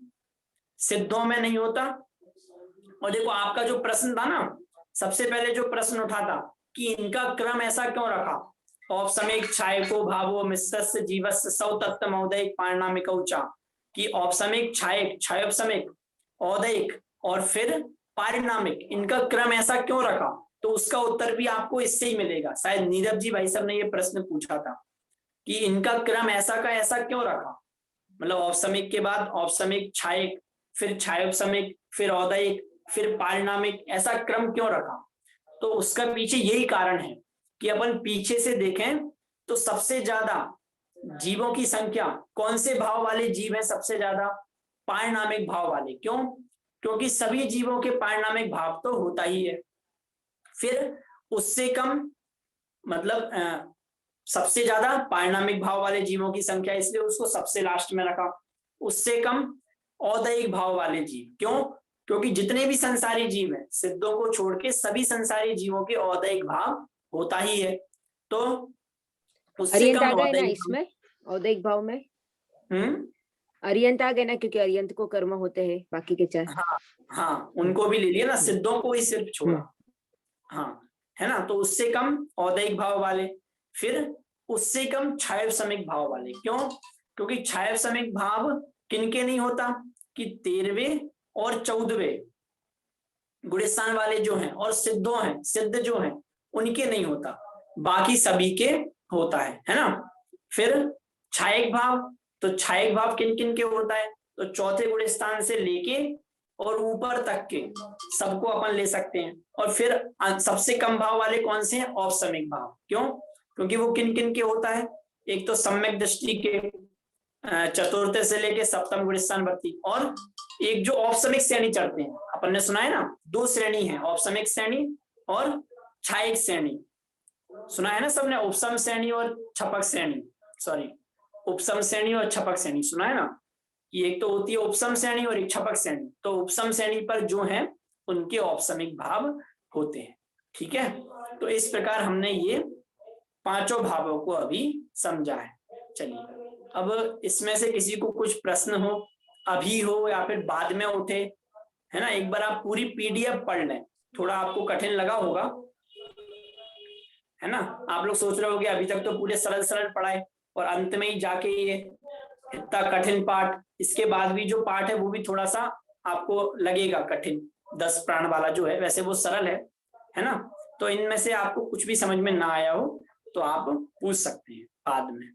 सिद्धों में नहीं होता। और देखो, आपका जो प्रश्न था ना, सबसे पहले जो प्रश्न उठा था कि इनका क्रम ऐसा क्यों रखा? औपसमिक, छायको, भावो, मिश्रस्य, जीवस्य, सौतत्व, औदैहिक, पारिणामिक, ऊंचा, कि औपसमिक, छायक, क्षयोपसमिक, औदैहिक और फिर पारिणामिक, इनका क्रम ऐसा क्यों रखा? तो उसका उत्तर भी आपको इससे ही मिलेगा। शायद नीरज जी भाई साहब ने ये प्रश्न पूछा था कि इनका क्रम ऐसा का ऐसा क्यों रखा, मतलब औपसमिक के बाद औपसमिक, छायक, फिर छायोपसमिक, फिर औदैहिक, फिर पारिणामिक, ऐसा क्रम क्यों रखा? तो उसका पीछे यही कारण है कि अपन पीछे से देखें तो सबसे ज्यादा जीवों की संख्या कौन से भाव वाले जीव हैं? सबसे ज्यादा पारिणामिक भाव वाले। क्यों? क्योंकि सभी जीवों के पारिणामिक भाव तो होता ही है। फिर उससे कम, मतलब सबसे ज्यादा पारिणामिक भाव वाले जीवों की संख्या, इसलिए उसको सबसे लास्ट में रखा। उससे कम औदैहिक भाव वाले जीव। क्यों? क्योंकि जितने भी संसारी जीव हैं, सिद्धों को छोड़ के सभी संसारी जीवों के औदैहिक भाव होता ही है। तो उससे कम औदैहिक इसमें औदैहिक भाव में अर्यंत आ गए ना, क्योंकि अर्यंत को कर्म होते हैं बाकी के चार। हाँ, उनको भी ले लिया ना, सिद्धों को ही सिर्फ छोड़ा। हाँ, है ना। तो उससे कम औदैहिक भाव वाले, फिर उससे कम छायोपसमिक भाव वाले। क्यों? क्योंकि छायोपसमिक भाव किनके नहीं होता? कि 13वें और 14वें गुणस्थान वाले जो हैं और सिद्धों हैं, सिद्ध जो हैं, उनके नहीं होता, बाकी सभी के होता है ना। फिर छायक भाव, तो छायक भाव किन किन के होता है? तो चौथे गुणस्थान से लेके और ऊपर तक के सबको अपन ले सकते हैं। और फिर सबसे कम भाव वाले कौन से हैं? औपसमिक भाव। क्यों? क्योंकि वो किन किन के होता है? एक तो सम्यक दृष्टि के चतुर्थ से लेके सप्तम गुणस्थानवर्ती, और एक जो औपसमिक श्रेणी चढ़ते हैं, अपन ने सुना है ना, 2 श्रेणी है, औपसमिक श्रेणी और छायक श्रेणी। सुना है ना सबने, उपसम श्रेणी और छपक श्रेणी, सॉरी उपसम श्रेणी और छपक श्रेणी सुना है ना, ये एक तो होती है उपसम श्रेणी और एक छपक श्रेणी। तो उपसम श्रेणी पर जो है उनके औपसमिक भाव होते हैं, ठीक है। तो इस प्रकार हमने ये पांचों भावों को अभी समझा है। चलिए अब इसमें से किसी को कुछ प्रश्न हो, अभी हो या फिर बाद में उठे, है ना, एक बार आप पूरी पीडीएफ पढ़ लें, थोड़ा आपको कठिन लगा होगा, है ना, आप लोग सोच रहे होगे अभी तक तो पूरे सरल सरल पढ़ाए और अंत में ही जाके ये इतना कठिन पाठ, इसके बाद भी जो पाठ है वो भी थोड़ा सा आपको लगेगा कठिन, 10 प्राण वाला जो है, वैसे वो सरल है ना। तो इनमें से आपको कुछ भी समझ में ना आया हो तो आप पूछ सकते हैं बाद में,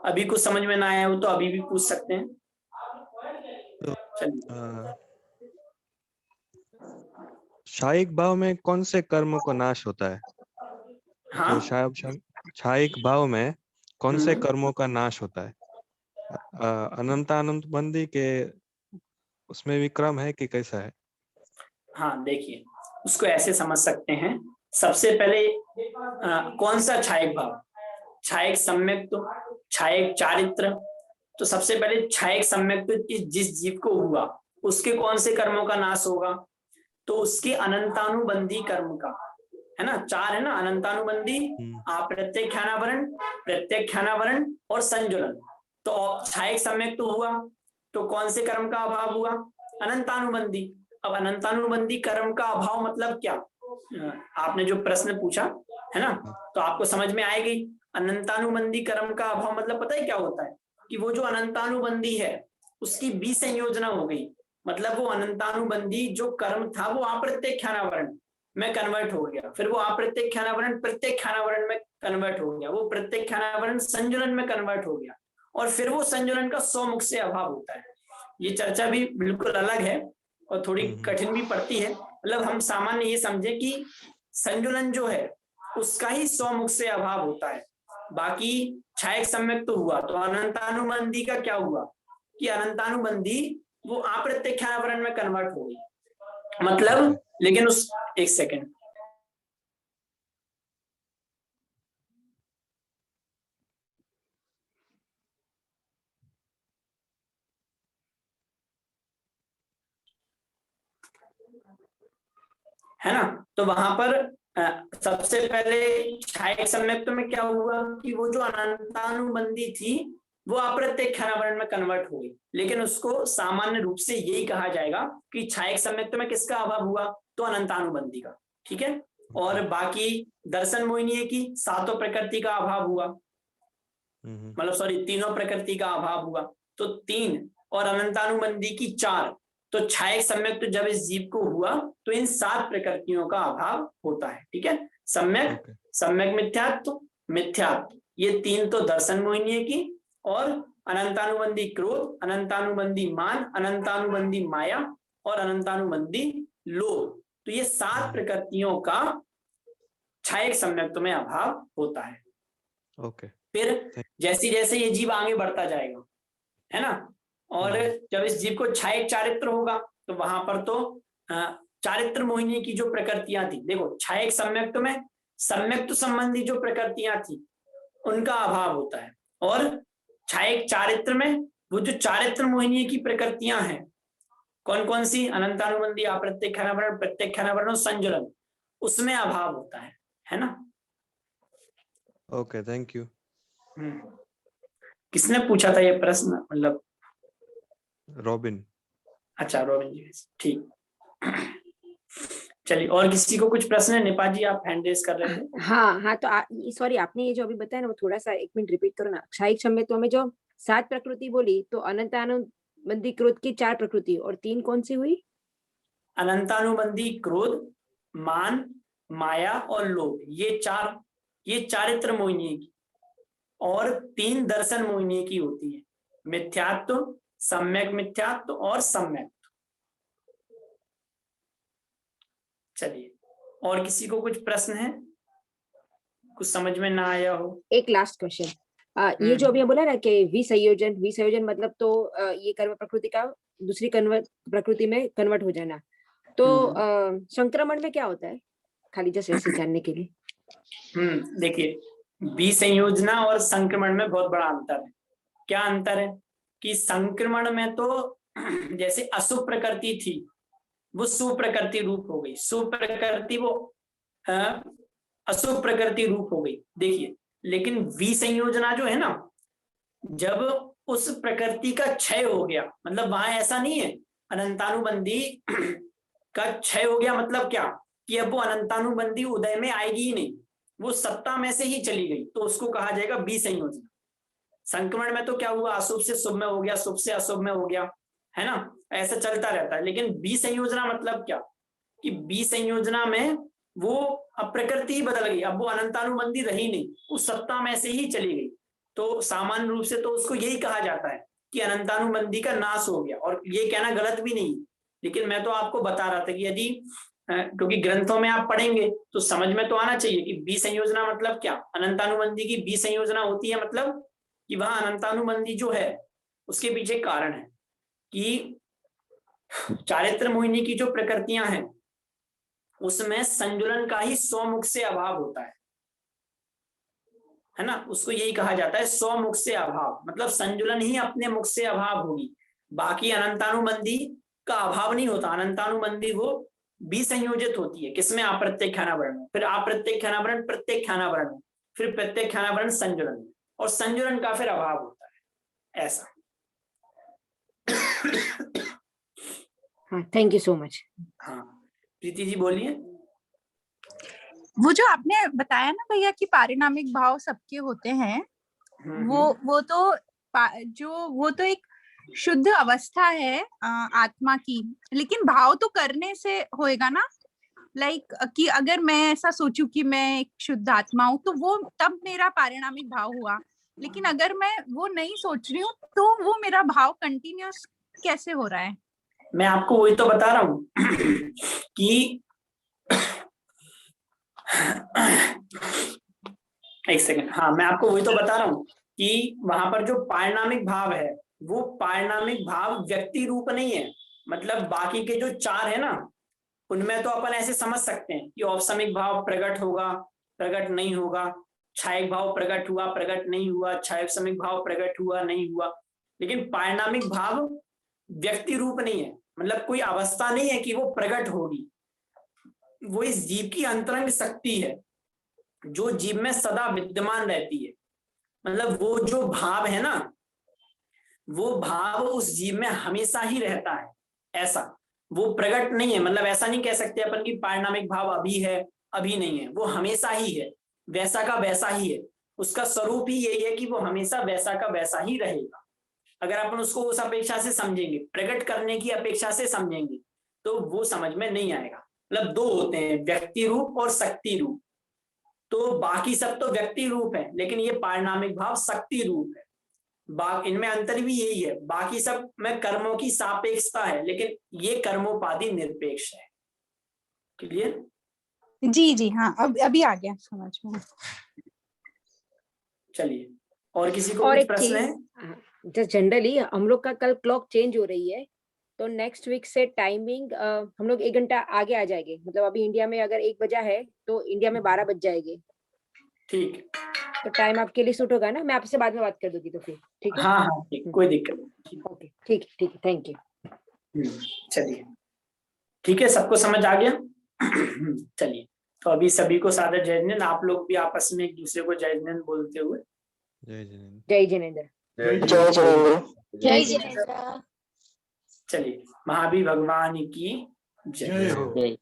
अभी कुछ समझ में ना आया हो तो अभी भी पूछ सकते हैं। चलिए क्षायिक भाव में कौन से कर्म को नाश होता है? हाँ, क्षायिक भाव में कौन से कर्मों का नाश होता है? अनंतानंद बंदी के उसमें भी क्रम है कि कैसा है? हाँ देखिए उसको ऐसे समझ सकते हैं, सबसे पहले कौन सा क्षायिक भाव, क्षायिक सम्यक तो क्षायिक चारित्र, तो सबसे पहले क्षायिक सम्यक तो जिस जीव को हुआ उसके कौन से कर्मों का नाश होगा, तो उसके अनंतानुबंधी कर्म का, है ना, 4 है ना, अनंतानुबंधी, अप्रत्यक्षानावरण, प्रत्यक्षानावरण और संजुलन। तो क्षायिक सम्यक तो हुआ तो कौन से कर्म का अभाव हुआ, अनंतानुबंधी। अब अनंतानुबंधी कर्म का अभाव मतलब क्या, आपने जो प्रश्न पूछा है ना, तो आपको समझ में आएगी। अनंतानुबंधी कर्म का अभाव मतलब पता है क्या होता है, कि वो जो अनंतानुबंधी है उसकी विसंयोजना हो गई, मतलब वो अनंतानुबंधी जो कर्म था वो अप्रत्यक्षानावरण में कन्वर्ट हो गया, फिर वो अप्रत्यक्षानावरण प्रत्यक्षानावरण में कन्वर्ट हो गया, वो प्रत्यक्षानावरण संजुलन में कन्वर्ट हो गया, और फिर वो संजुलन का स्वमुख से अभाव होता है। ये चर्चा भी बिल्कुल अलग है और थोड़ी कठिन भी पड़ती है, मतलब हम सामान्य ये समझे कि संजुलन जो है उसका ही स्वमुख से अभाव होता है। बाकी क्षायिक सम्यक तो हुआ, तो अनंतानुबंधी का क्या हुआ कि अनंतानुबंधी वो अप्रत्यक्षानावरण में कन्वर्ट हो गई, मतलब लेकिन उस एक सेकेंड, है ना, तो वहां पर सबसे पहले क्षायिक सम्यक में क्या हुआ कि वो जो अनंतानुबंधी थी वो अप्रत्यक्षानावरण में कन्वर्ट हो गई, लेकिन उसको सामान्य रूप से यही कहा जाएगा कि क्षायिक सम्यक में किसका अभाव हुआ, तो अनंतानुबंधी का, ठीक है। और बाकी दर्शन मोहिनी की 7 प्रकृति का अभाव हुआ, मतलब सॉरी 3 प्रकृति का अभाव हुआ, तो 3 और अनंतानुबंधी की 4, तो क्षायिक सम्यक तो जब इस जीव को हुआ तो इन 7 प्रकृतियों का अभाव होता है, ठीक है। सम्यक सम्यक मिथ्यात्व मिथ्यात्व, ये 3 तो दर्शन मोहिनी की, और अनंतानुबंधी क्रोध, अनंतानुबंधी मान, अनंतानुबंधी माया और अनंतानुबंधी लोभ, तो ये 7 प्रकृतियों का क्षायिक सम्यक में अभाव होता है। ओके। फिर जैसे जैसे ये जीव आगे बढ़ता जाएगा, है ना, और जब इस जीव को क्षायिक चारित्र होगा तो वहां पर तो चारित्र मोहिनी की जो प्रकृतियां थी, देखो क्षायिक सम्यक्त में सम्यक्त संबंधी जो प्रकृतियां थी उनका अभाव होता है, और क्षायिक चारित्र में वो जो चारित्र मोहिनी की प्रकृतियां हैं कौन कौन सी, अनंतानुबंधी, अप्रत्यक्षानावरण, प्रत्यक्षानावरण और संजुलन, उसमें अभाव होता है ना। Okay, thank you. किसने पूछा था ये प्रश्न, मतलब रॉबिन। अच्छा रॉबिन जी, ठीक। चलिए और किसी को कुछ प्रश्न है, नेपाल जी आप हैंड रेज कर रहे थे। हाँ तो सॉरी आपने ये जो अभी बताया ना वो थोड़ा सा 1 मिनट रिपीट करो ना। क्षायिक सम्यक तो हमें जो 7 प्रकृति बोली, तो अनंतानुबंधी क्रोध की 4 प्रकृति और 3 कौन सी हुई, अनंतानुबंधी क्रोध, मान, माया और लोभ, ये 4 ये चारित्र मोहिनी की, और 3 दर्शन मोहिनी की होती है, मिथ्यात्व, सम्यक मिथ्यात्व और सम्यक। चलिए और किसी को कुछ प्रश्न है, कुछ समझ में ना आया हो। एक लास्ट क्वेश्चन, ये जो अभी बोला ना कि विसंयोजन मतलब तो ये कर्म प्रकृति का दूसरी प्रकृति में कन्वर्ट हो जाना, तो संक्रमण में क्या होता है, खाली जैसे ऐसे जानने के लिए। देखिए विसंयोजना और संक्रमण में बहुत बड़ा अंतर है। क्या अंतर है कि संक्रमण में तो जैसे अशुभ प्रकृति थी वो सुप्रकृति रूप हो गई, सुप्रकृति वो अशुभ प्रकृति रूप हो गई। देखिए लेकिन विसंयोजना जो है ना, जब उस प्रकृति का क्षय हो गया, मतलब वहां ऐसा नहीं है अनंतानुबंधी का क्षय हो गया, मतलब क्या कि अब वो अनंतानुबंधी उदय में आएगी ही नहीं, वो सत्ता में से ही चली गई, तो उसको कहा जाएगा विसंयोजना। संक्रमण में तो क्या हुआ, अशुभ से शुभ में हो गया, शुभ से अशुभ में हो गया, है ना, ऐसा चलता रहता है। लेकिन विसंयोजना मतलब क्या कि विसंयोजना में वो अब प्रकृति ही बदल गई, अब वो अनंतानुबंधी रही नहीं, उस सत्ता में से ही चली गई। तो सामान्य रूप से तो उसको यही कहा जाता है कि अनंतानुबंधी का नाश हो गया, और ये कहना गलत भी नहीं, लेकिन मैं तो आपको बता रहा था कि यदि क्योंकि ग्रंथों में आप पढ़ेंगे तो समझ में तो आना चाहिए कि विसंयोजना मतलब क्या, अनंतानुबंधी की विसंयोजना होती है मतलब कि वहां अनंतानुबंधी जो है उसके पीछे कारण है कि चारित्र मोहिनी की जो प्रकृतियां हैं उसमें संजुलन का ही स्वमुख से अभाव होता है ना, उसको यही कहा जाता है स्वमुख से अभाव, मतलब संजुलन ही अपने मुख से अभाव होगी, बाकी अनंतानुबंधी का अभाव नहीं होता। अनंतानुबंधी वो विसंयोजित होती है, किसमें, अप्रत्यक्षानावरण में, फिर अप्रत्यक्षानावरण प्रत्यक्षानावरण में, फिर प्रत्यक्षानावरण संजुलन में, और संजुलन का फिर अभाव होता है, ऐसा। हाँ, थैंक यू सो मच। हाँ प्रीति जी बोलिए। वो जो आपने बताया ना भैया कि पारिणामिक भाव सबके होते हैं, वो तो एक शुद्ध अवस्था है आत्मा की, लेकिन भाव तो करने से होएगा ना, लाइक कि अगर मैं ऐसा सोचूं कि मैं एक शुद्ध आत्मा हूं तो वो तब मेरा पारिणामिक भाव हुआ, लेकिन अगर मैं वो नहीं सोच रही हूँ तो वो मेरा भाव कंटिन्यूअस कैसे हो रहा है? मैं आपको वही तो बता रहा हूँ कि एक सेकंड, हाँ मैं आपको वही तो बता रहा हूँ कि वहां पर जो पारिणामिक भाव है वो पारिणामिक भाव व्यक्ति रूप नहीं है, मतलब बाकी के जो चार है ना उनमें तो अपन ऐसे समझ सकते हैं कि औपसमिक भाव प्रकट होगा, प्रकट नहीं होगा, छायक भाव प्रकट हुआ, प्रकट नहीं हुआ, छायोपसमिक भाव प्रकट हुआ, नहीं हुआ, लेकिन पारिणामिक भाव व्यक्ति रूप नहीं है, मतलब कोई अवस्था नहीं है कि वो प्रकट होगी, वो इस जीव की अंतरंग शक्ति है जो जीव में सदा विद्यमान रहती है, मतलब वो जो भाव है ना वो भाव उस जीव में हमेशा ही रहता है, ऐसा वो प्रकट नहीं है, मतलब ऐसा नहीं कह सकते अपन की पारिणामिक भाव अभी है अभी नहीं है, वो हमेशा ही है, वैसा का वैसा ही है, उसका स्वरूप ही यही है कि वो हमेशा वैसा का वैसा ही रहेगा। अगर अपन उसको उस अपेक्षा से समझेंगे, प्रकट करने की अपेक्षा से समझेंगे तो वो समझ में नहीं आएगा। मतलब दो होते हैं, व्यक्ति रूप और शक्ति रूप, तो बाकी सब तो व्यक्ति रूप है लेकिन ये पारिणामिक भाव शक्ति रूप है, इनमें अंतर भी यही है, बाकी सब में कर्मों की सापेक्षता है लेकिन ये कर्मोपाधि निरपेक्ष है। क्लियर? जी जी हाँ, अभी आ गया समझ में। चलिए, और किसी को और कुछ एक प्रश्न है? जस्ट जनरली हम लोग का कल क्लॉक चेंज हो रही है, तो नेक्स्ट वीक से टाइमिंग हम लोग 1 घंटा आगे आ जाएंगे, मतलब अभी इंडिया में अगर 1 बजा है तो इंडिया में 12 बज जाएंगे। ठीक है, तो टाइम आपके लिए सूट होगा ना? मैं आपसे बाद में बात कर दूंगी तो फिर ठीक है? हाँ हाँ ठीक, कोई दिक्कत नहीं। ओके ठीक है, थैंक यू। चलिए ठीक है, सबको समझ आ गया? चलिए, तो अभी सभी को सादर जय जिनेंद्र, आप लोग भी आपस में एक दूसरे को जय जिनेंद्र बोलते हुए। जय जिनेंद्र। जय जिनेंद्र। जय जिनेंद्र। जय जिनेंद्र। चलिए, महावीर भगवान की जय। जय।